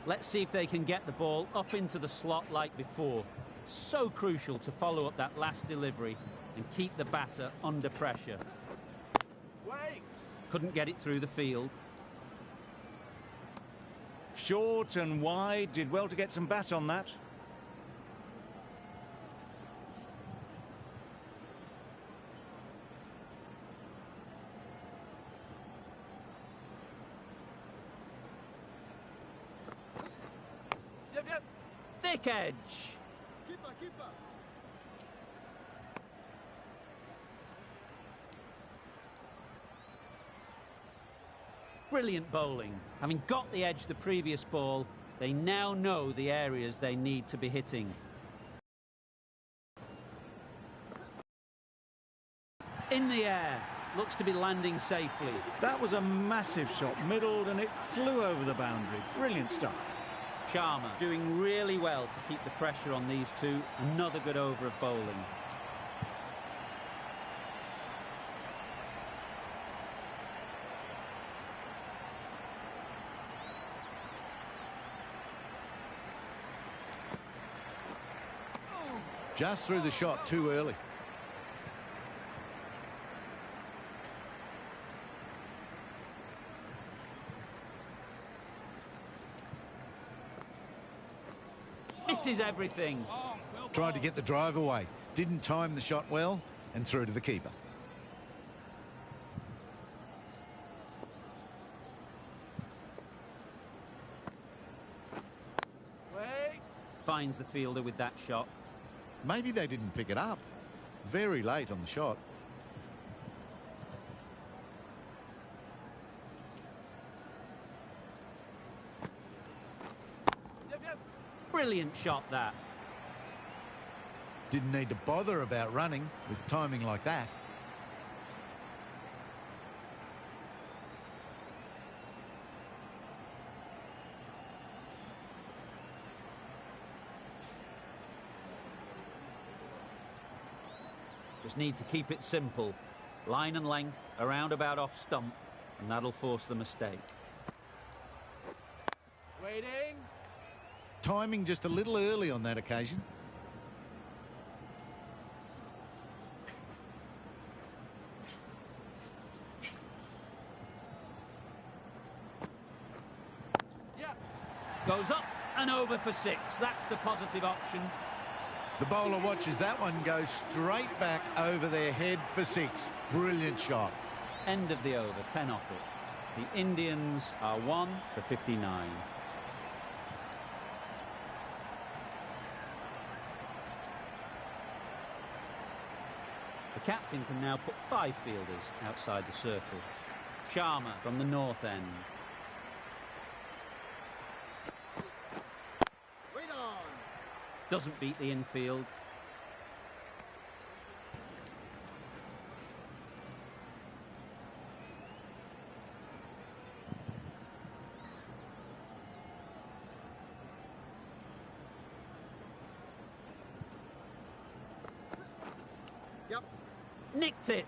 Let's see if they can get the ball up into the slot like before. So crucial to follow up that last delivery and keep the batter under pressure. Couldn't get it through the field. Short and wide, did well to get some bat on that. Thick edge. Keeper. Brilliant bowling. Having got the edge the previous ball, they now know the areas they need to be hitting. In the air. Looks to be landing safely. That was a massive shot, middled, and it flew over the boundary. Brilliant stuff. Sharma doing really well to keep the pressure on these two. Another good over of bowling. Just threw the shot too early. Misses everything. Tried to get the drive away. Didn't time the shot well and threw to the keeper. Finds the fielder with that shot. Maybe they didn't pick it up. Very late on the shot. Brilliant shot, that. Didn't need to bother about running with timing like that. Just need to keep it simple. Line and length, around about off stump, and that'll force the mistake. Waiting. Timing just a little early on that occasion. Goes up and over for 6. That's the positive option. The bowler watches that one go straight back over their head for 6. Brilliant shot. End of the over, 10 off it. The Indians are 1 for 59. The captain can now put 5 fielders outside the circle. Sharma from the north end. Doesn't beat the infield. Yep. Nicked it.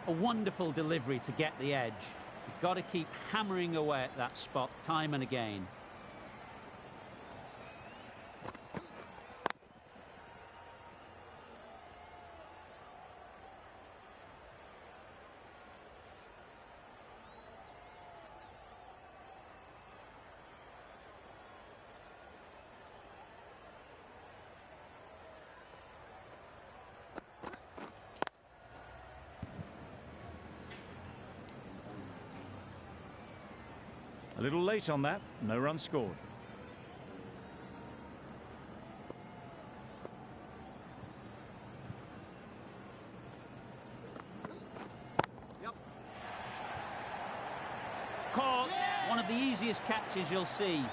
A wonderful delivery to get the edge. You've got to keep hammering away at that spot time and again. A little late on that, no run scored. Yep. Caught. One of the easiest catches you'll see.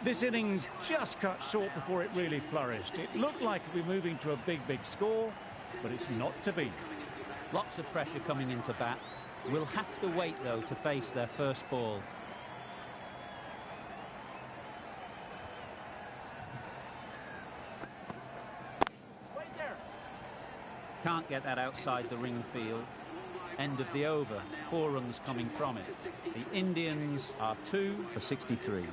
This innings just cut short before it really flourished. It looked like we're moving to a big score, but it's not to be. Lots of pressure coming into bat. We'll have to wait, though, to face their first ball. Wait there. Can't get that outside the ring field. End of the over. 4 runs coming from it. The Indians are 2 for 63.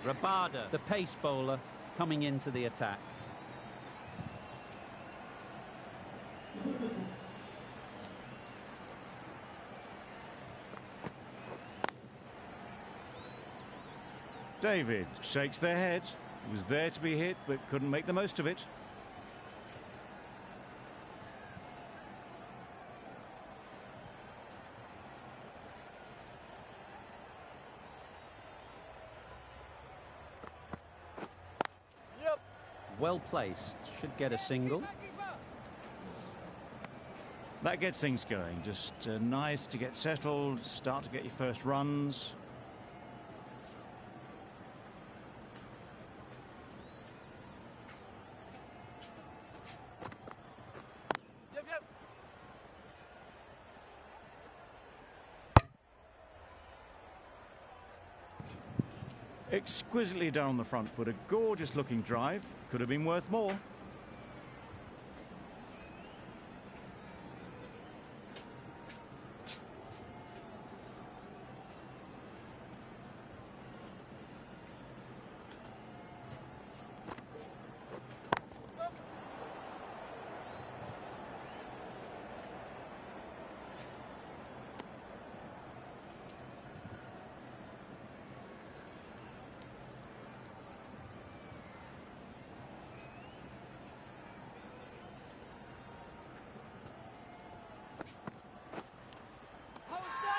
Rabada, the pace bowler, coming into the attack. David shakes their head. He was there to be hit, but couldn't make the most of it. Well placed, should get a single. That gets things going. Just nice to get settled, start to get your first runs. Exquisitely done on the front foot. A gorgeous looking drive. Could have been worth more.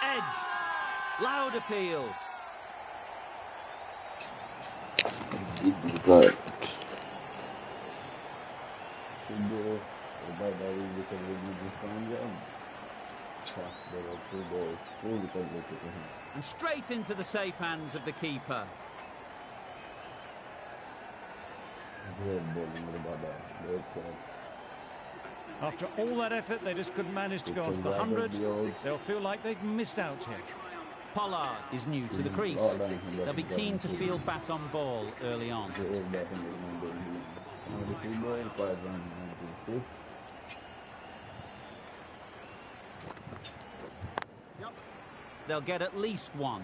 Edged. Loud appeal. Good. And straight into the safe hands of the keeper. After all that effort, they just couldn't manage to go onto the 100. They'll feel like they've missed out here. Pollard is new to the crease. They'll be keen to field bat on ball early on. They'll get at least one.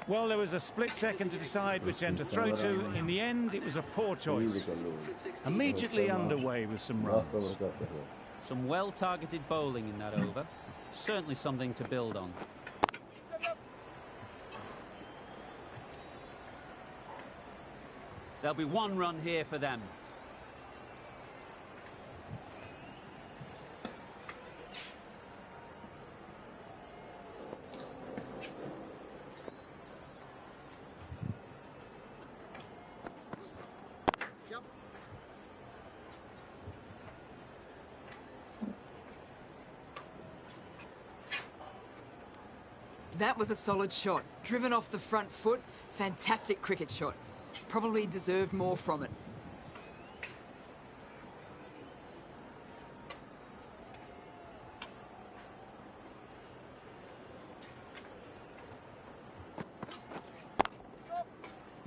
Well, there was a split second to decide which end to throw to. In the end, it was a poor choice. Immediately underway with some runs. Some well-targeted bowling in that over. Certainly something to build on. There'll be one run here for them. That was a solid shot. Driven off the front foot. Fantastic cricket shot. Probably deserved more from it.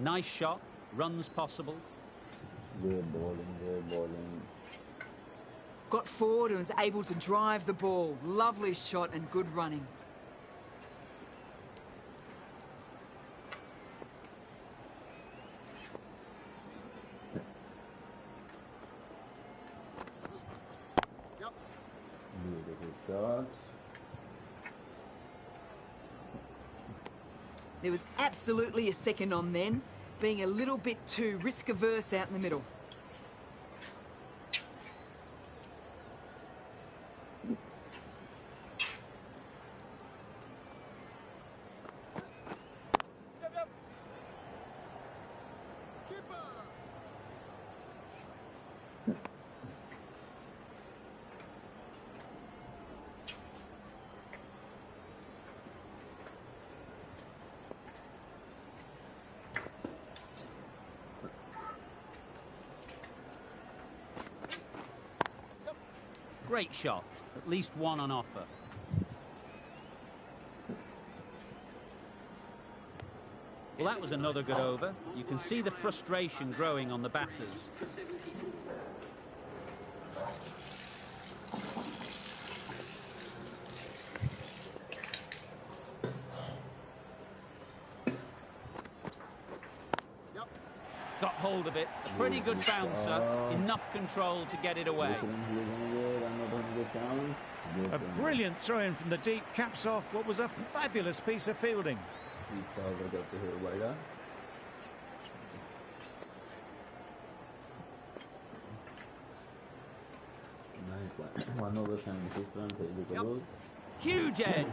Nice shot. Runs possible. Good bowling, good bowling. Got forward and was able to drive the ball. Lovely shot and good running. There was absolutely a second on then, being a little bit too risk-averse out in the middle. Great shot. At least one on offer. Well, that was another good over. You can see the frustration growing on the batters. Got hold of it. A pretty good bouncer. Enough control to get it away. A brilliant throw-in from the deep caps off what was a fabulous piece of fielding. Huge edge.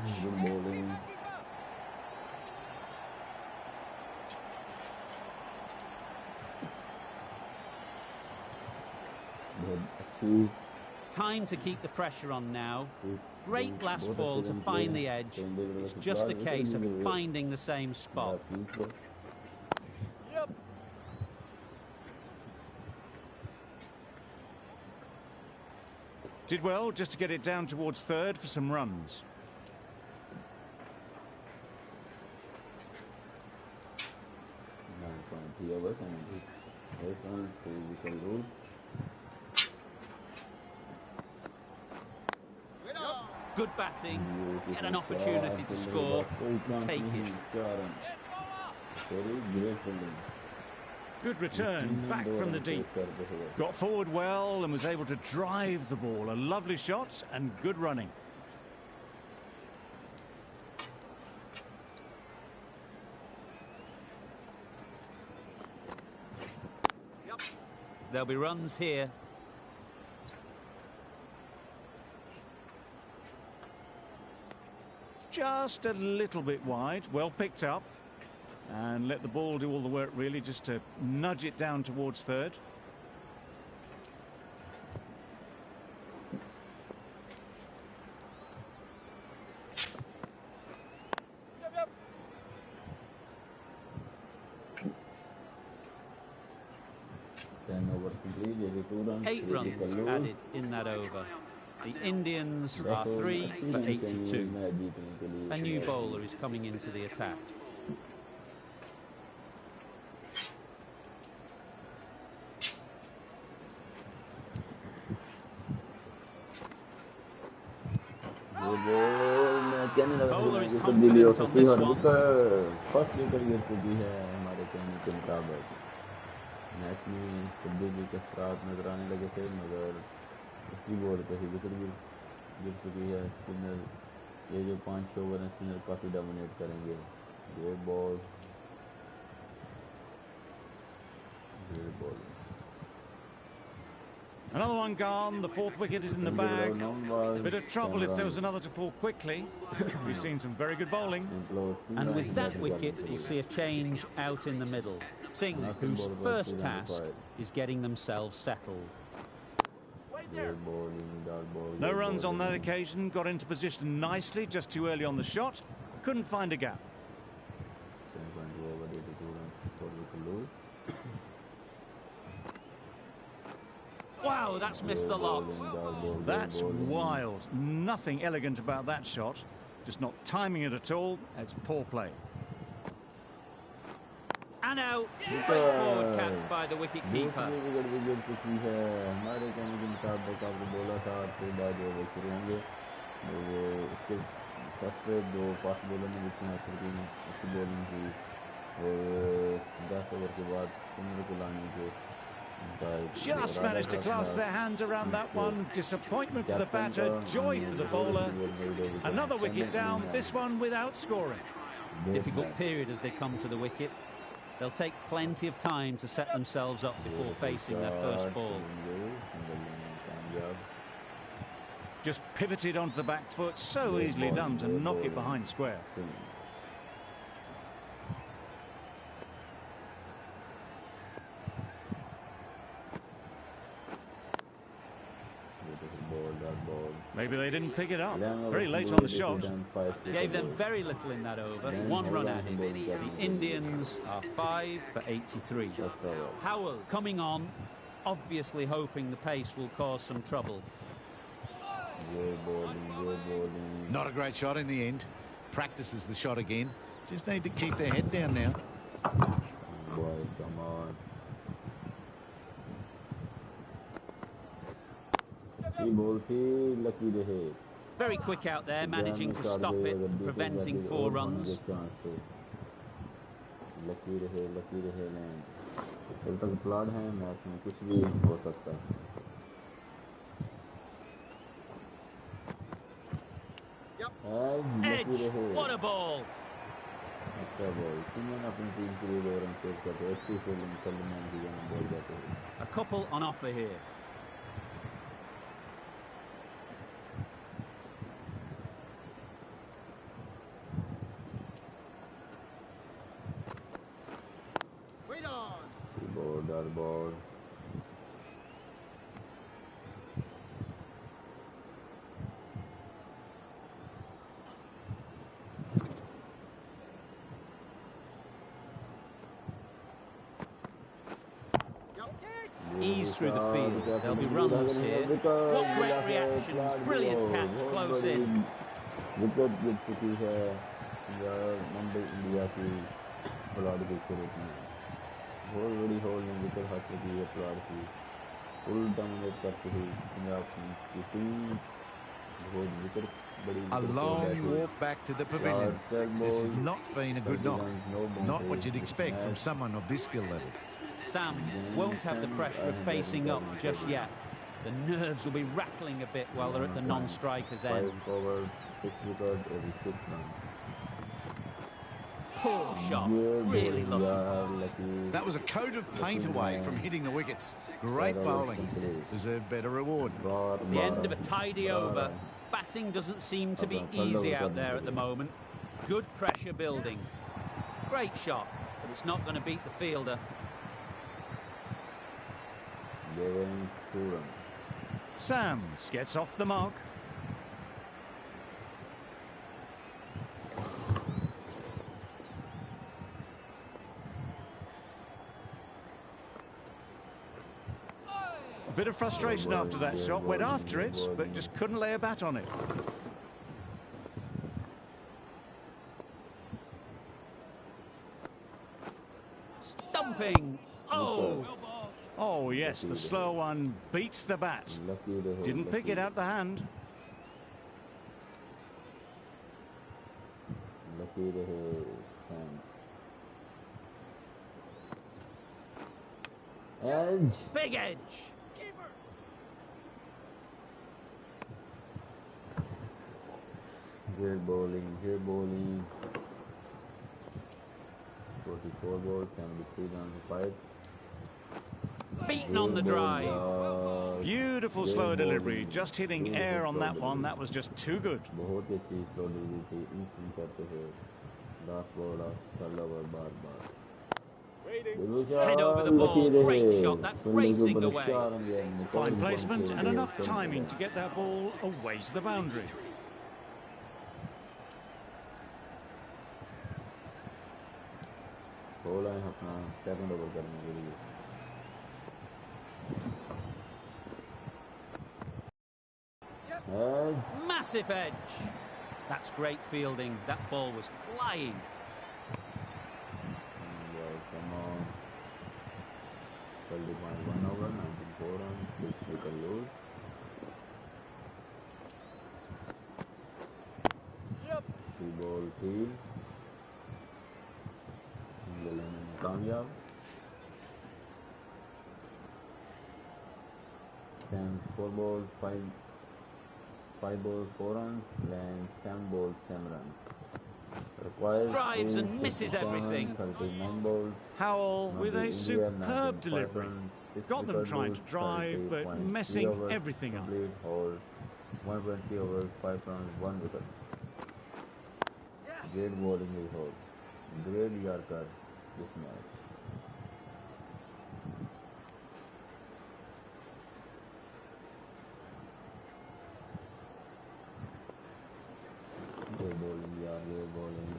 Time to keep the pressure on now. Great last ball to find the edge. It's just a case of finding the same spot. Yep. Did well just to get it down towards third for some runs. Good batting, get an opportunity to score, take it. Good return, back from the deep. Got forward well and was able to drive the ball. A lovely shot and good running. There'll be runs here. Just a little bit wide, well picked up, and let the ball do all the work really, just to nudge it down towards third. Eight runs added in that over. The Indians are 3 for 82. A new bowler is coming into the attack. Bowler is confident on this one. First wicket गिर चुकी है हमारे कहने के मुताबिक। Match में तब्दीली के असरात नजर आने लगे थे, मगर इसी बॉल पे ही विकेट गिर चुकी है। स्पिनर, ये जो 5 ओवर हैं, स्पिनर काफ़ी डोमिनेट करेंगे। ये ball Another one gone. The 4th wicket is in the bag. A bit of trouble if there was another to fall quickly. We've seen some very good bowling. And with that wicket, we'll see a change out in the middle. Singh, whose first task is getting themselves settled. No runs on that occasion. Got into position nicely, just too early on the shot. Couldn't find a gap. Wow, that's missed the lot. That's wild. Nothing elegant about that shot. Just not timing it at all. It's poor play. And out. Straightforward catch by the wicket-keeper. Just managed to clasp their hands around that one. Disappointment for the batter, joy for the bowler. Another wicket down, this one without scoring. Difficult period as they come to the wicket. They'll take plenty of time to set themselves up before facing their first ball. Just pivoted onto the back foot, so easily done to knock it behind square. Maybe they didn't pick it up. Very late on the shot. Gave them very little in that over. 1 run added. The Indians are 5 for 83. Howell coming on, obviously hoping the pace will cause some trouble. Not a great shot in the end. Practices the shot again. Just need to keep their head down now. Boy, come on. Very quick out there, managing to stop it, preventing 4 runs. Edge, what a ball! A couple on offer here. Ball. Ease through the field. There'll be runs here. What great reactions. Brilliant catch, close in. Wicket गिर चुकी है Mumbai India की plot के शुरू में। बहुत बड़ी whole ने विकेट हासिल की है प्लाट की। फुल डोमिनेट करती हुई पंजाब की टीम। बहुत विकेट बड़ी। A long walk back to the pavilion. This has not been a good knock. Not what you'd expect from someone of this skill level. Sam won't have the pressure of facing up just yet. The nerves will be rattling a bit while they're at the non-striker's end. Poor shot, really lucky. That was a coat of paint away from hitting the wickets. Great bowling. Deserved better reward. The end of a tidy over. Batting doesn't seem to be easy out there at the moment. Good pressure building. Great shot, but it's not going to beat the fielder. Sams gets off the mark. bit of frustration after that shot. Went after it, but just couldn't lay a bat on it. Stumping. Oh! Oh, yes, the slow one beats the bat. Didn't pick it out the hand. Edge. Big edge. Great bowling, great bowling. 44 balls, 73 runs required. Beaten on the drive. Beautiful slow delivery. Just hitting air on that one. That was just too good. बहुत ही अच्छी slow delivery थी. Instant करते हुए. Last ball of third over बार-बार. Head over the ball. Great shot. That's racing away. Fine placement and enough timing to get that ball away to the boundary. Ball है अपना second over करने के लिए. Edge. Massive edge. That's great fielding. That ball was flying. Come on. 12.1 over, 19 runs, 6 wicket lose. Three ball field. Single inning कामयाब. Sam 4 balls, 5 balls, 4 runs, and Sam balls, 7 runs. Requires Drives and misses everything. 39 balls. Howell with a superb delivery. Got them trying to drive, but messing everything up. 120 overs, 5 runs, 1 wicket. Great bowling is hold. Great Yorker this match. Great bowling, yeah, great bowling.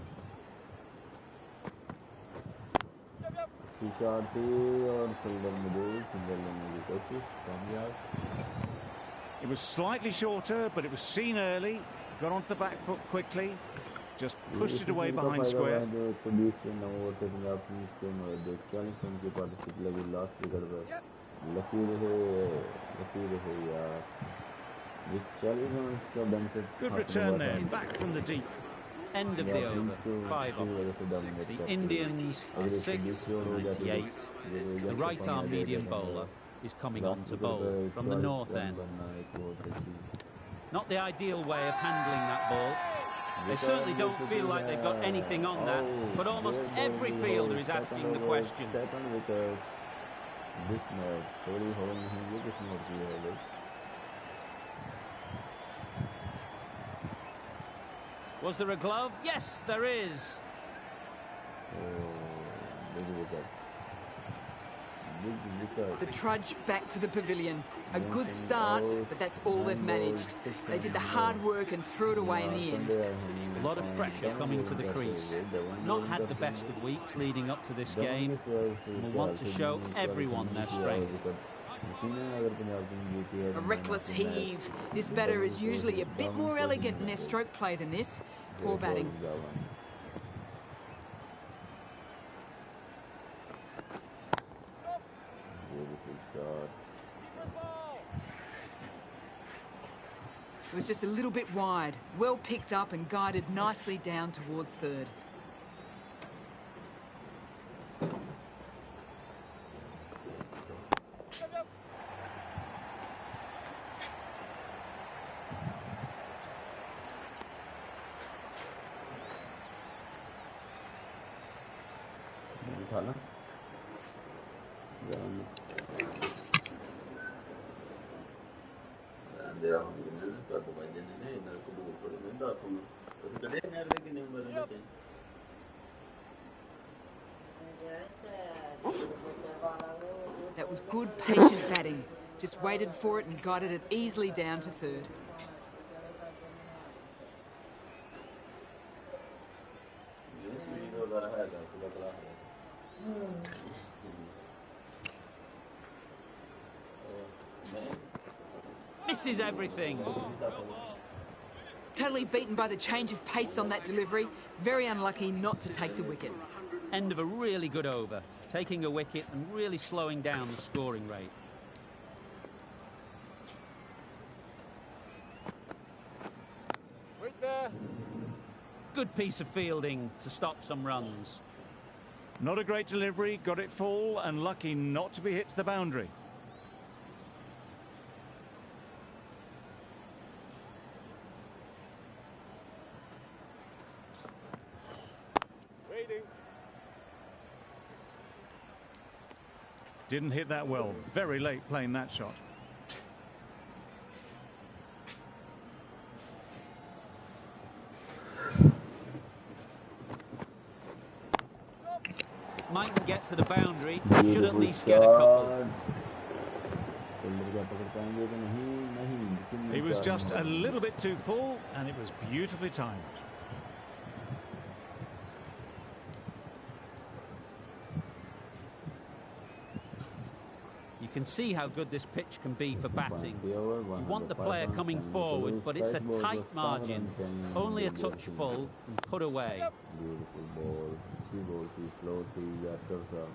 shot और fielder में की कोशिश कामयाब. It was slightly shorter, but it was seen early. Got onto the back foot quickly. Just pushed it away behind square. Good return there, back from the deep. End of the over, 5 off. The Indians are 6.98. The right arm medium bowler is coming on to bowl from the north end. Not the ideal way of handling that ball. They certainly don't feel like they've got anything on that, but almost every fielder is asking the question. Was there a glove? Yes, there is. The trudge back to the pavilion. A good start, but that's all they've managed. They did the hard work and threw it away in the end. A lot of pressure coming to the crease. Not had the best of weeks leading up to this game, and will want to show everyone their strength. A reckless heave. This batter is usually a bit more elegant in their stroke play than this. Poor batting. It was just a little bit wide, well picked up and guided nicely down towards third. That was good, patient batting. Just waited for it and guided it easily down to third. Misses everything. Totally beaten by the change of pace on that delivery. Very unlucky not to take the wicket. End of a really good over. Taking a wicket and really slowing down the scoring rate. Good piece of fielding to stop some runs. Not a great delivery, got it full and lucky not to be hit to the boundary. Didn't hit that well. Very late playing that shot. Mightn't get to the boundary. Should at least get a couple. He was just a little bit too full and it was beautifully timed. You can see how good this pitch can be for batting. You want the player coming forward, but it's a tight margin. Only a touch full and put away. Beautiful ball. 3 balls, 3 slow, 3 yatters.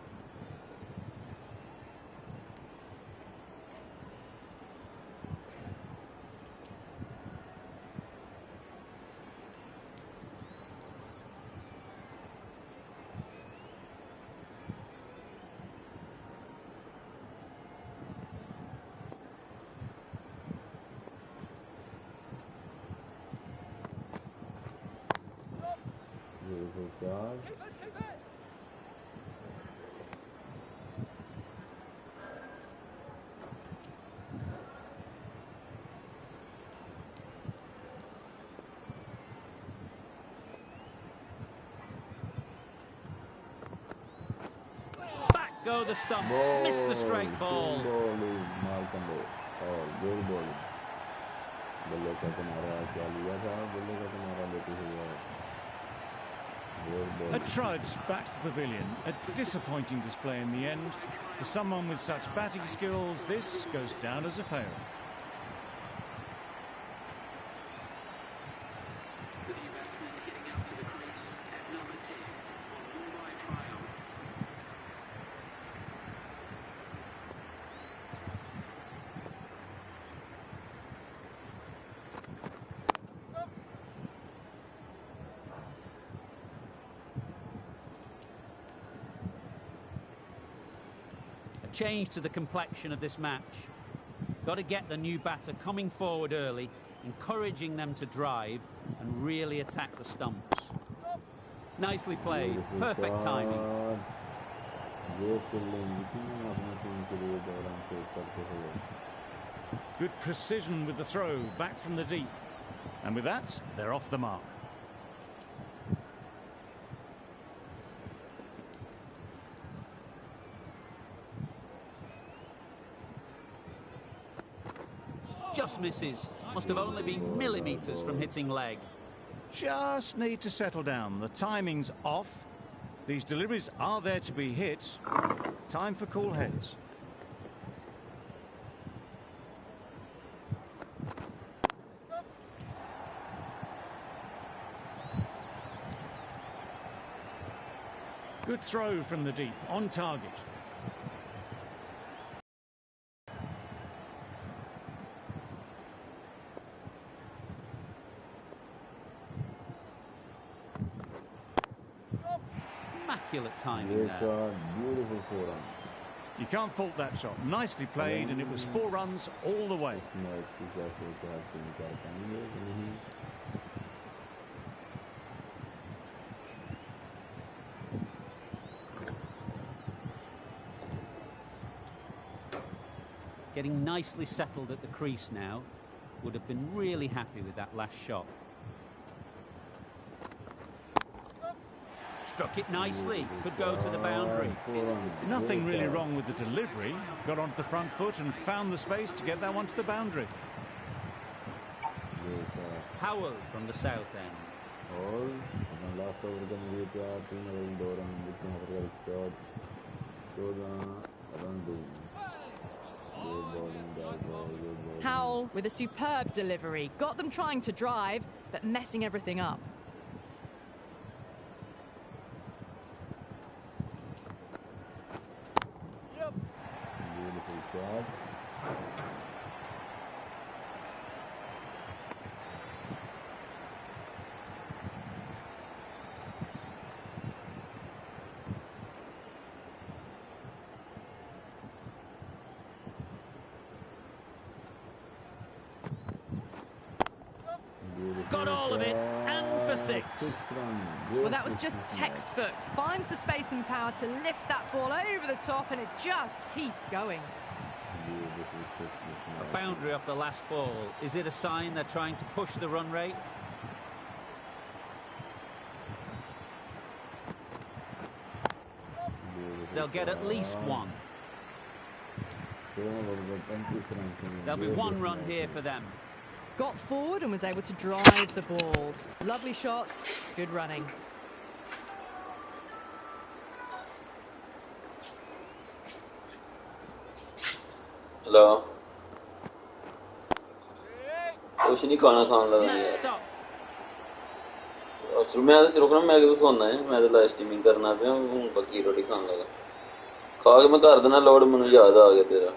Beautiful shot. Back go the stumps. Missed the straight ball. Good bowling. बल्ले का किनारा क्या लिया था बल्ले का किनारा लेते हुए A trudge back to the pavilion. A disappointing display in the end. For someone with such batting skills, this goes down as a fail. Change to the complexion of this match. Got to get the new batter coming forward early, encouraging them to drive and really attack the stumps. Nicely played. Perfect timing. Good precision with the throw back from the deep. And with that, they're off the mark. Just misses. Must have only been millimetres from hitting leg. Just need to settle down. The timing's off. These deliveries are there to be hit. Time for cool heads. Good throw from the deep, on target. Immaculate timing there. Beautiful 4 runs. You can't fault that shot. Nicely played, and it was 4 runs all the way. Getting nicely settled at the crease now. Would have been really happy with that last shot. Struck it nicely. Could go to the boundary. Nothing really wrong with the delivery. Got onto the front foot and found the space to get that one to the boundary. Howell from the south end. Last over का मुझे क्या 3 over 2 run जितने over का shot 14 run Howell with a superb delivery. Got them trying to drive, but messing everything up. Beautiful shot. Got all of it, and for 6. Well, that was just textbook. Finds the space and power to lift that ball over the top, and it just keeps going. A boundary off the last ball. Is it a sign they're trying to push the run rate? They'll get at least 1. There'll be 1 run here for them. Got forward and was able to drive the ball. Lovely shots, good running. Hello. कुछ नहीं खाना खान लगा यार। और मैं तो रुकना मैं तो सोना है मैं तो लाइव स्ट्रीमिंग करना पे हूँ बाकी रोटी खान लगा खा के मैं कर देना लोड मुझे याद आ गया तेरा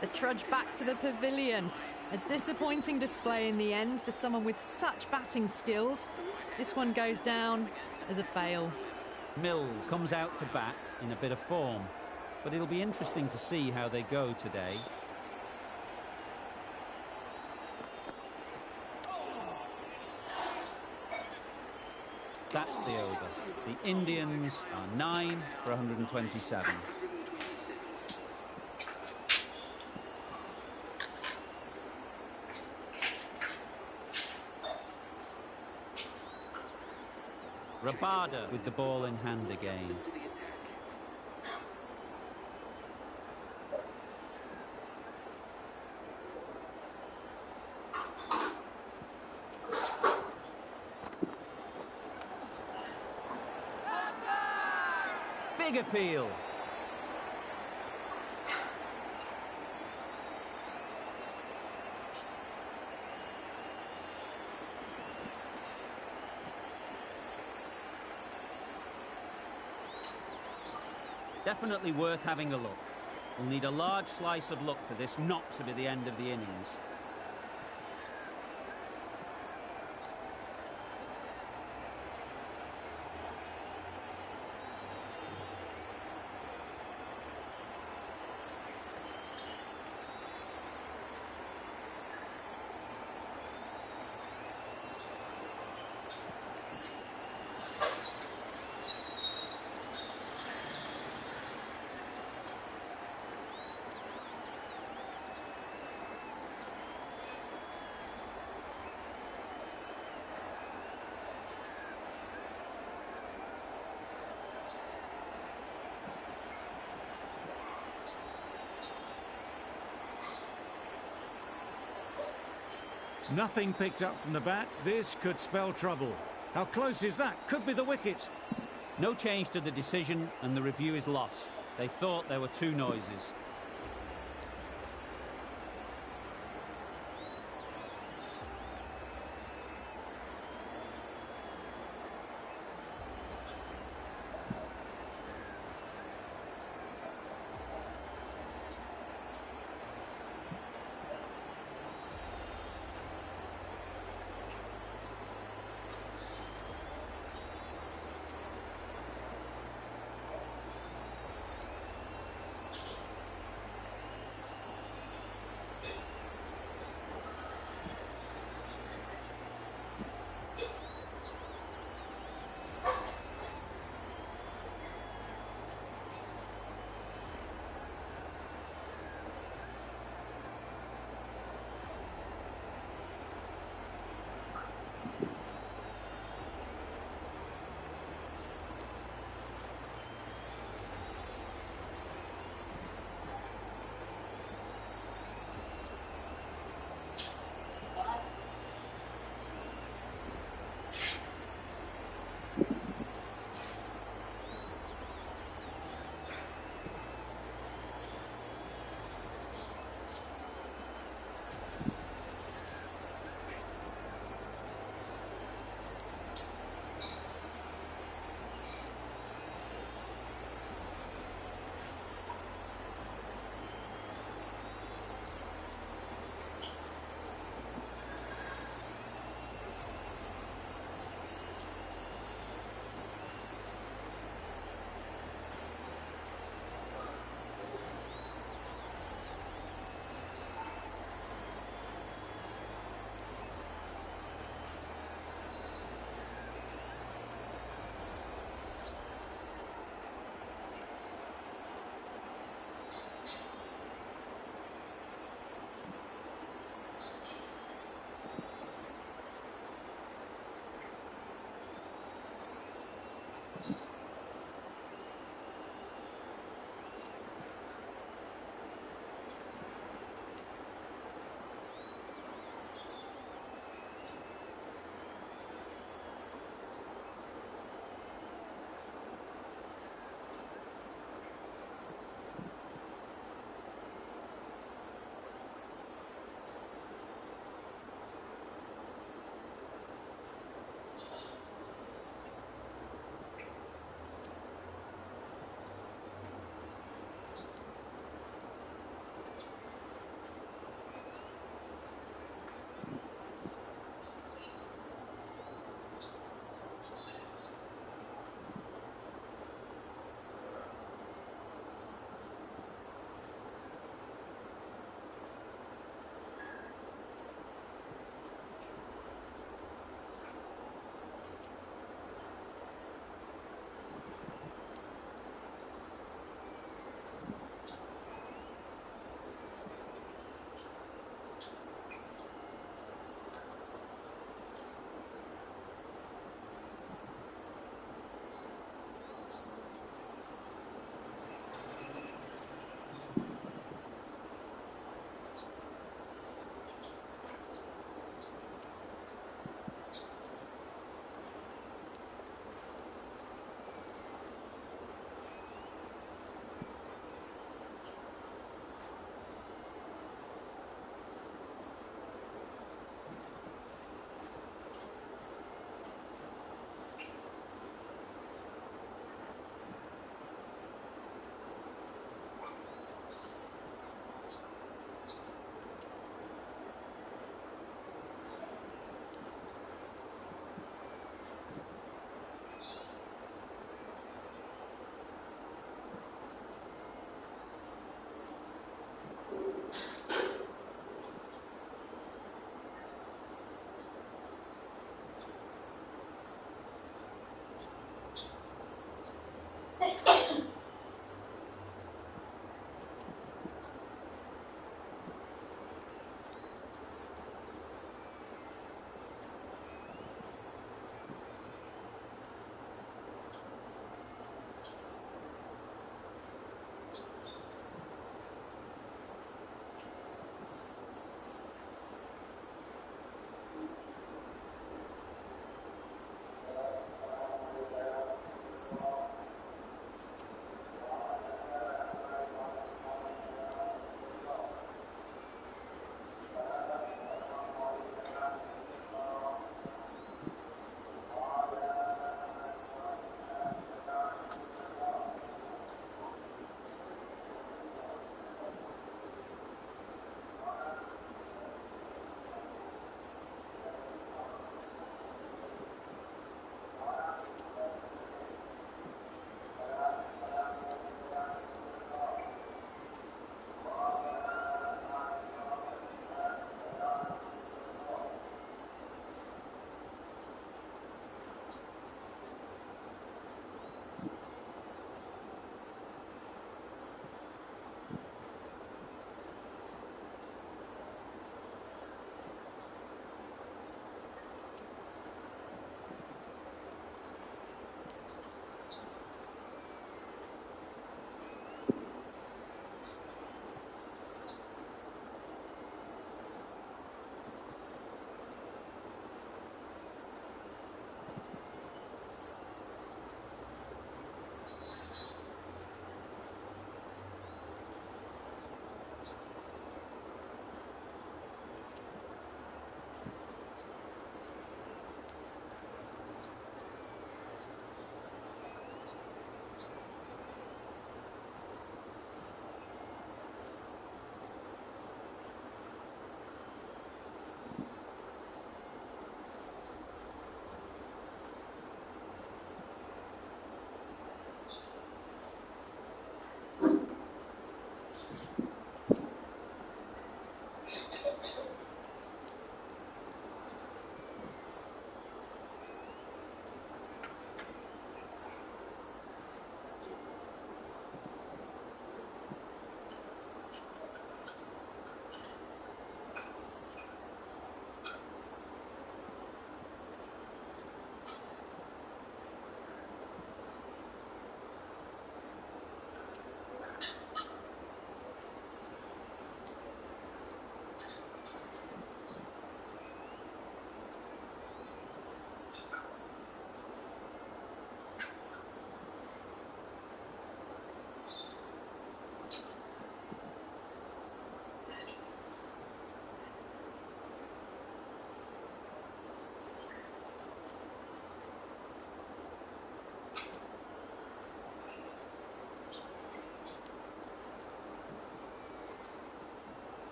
The trudge back to the pavilion. A disappointing display in the end for someone with such batting skills. This one goes down as a fail. Mills comes out to bat in a bit of form, but it'll be interesting to see how they go today. That's the over. The Indians are 9 for 127. Rabada with the ball in hand again. Big appeal. Definitely worth having a look. We'll need a large slice of luck for this not to be the end of the innings. Nothing picked up from the bat. This could spell trouble. How close is that? Could be the wicket. No change to the decision and the review is lost. They thought there were 2 noises.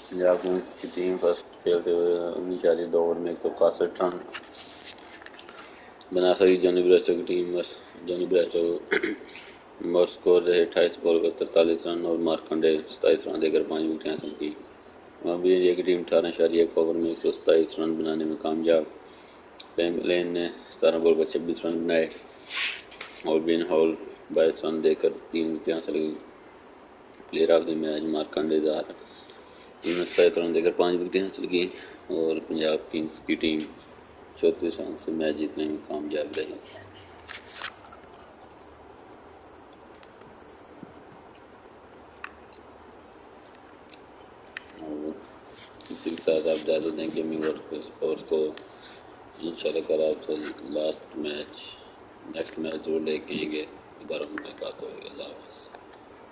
Punjab Kings की team first खेलते हुए 19 over में 161 run बना सकी। Johnny Bairstow की team Johnny Bairstow most score रहे 28 ball पर 43 run और मार्कंडे 27 रन देकर 5 विकेट हासिल की। मुंबई इंडिया की टीम 18.1 ओवर में 127 रन बनाने में कामयाब। पेमलेन ने 17 बॉल पर 26 रन बनाए और बिन हॉल 22 रन देकर 3 विकेट हासिल की। Player of the match Markande team ने 27 रन देकर 5 विकेट हासिल की और पंजाब किंग्स की टीम 34 रन से मैच जीतने में कामयाब रही। और इसी के साथ आप बता दें गेमिंग वर्ल्ड स्पोर्ट्स को इंशाल्लाह कल आपसे नेक्स्ट मैच जरूर लेके आएंगे। दोबारा मुलाकात होगी। अल्लाह हाफ़िज़।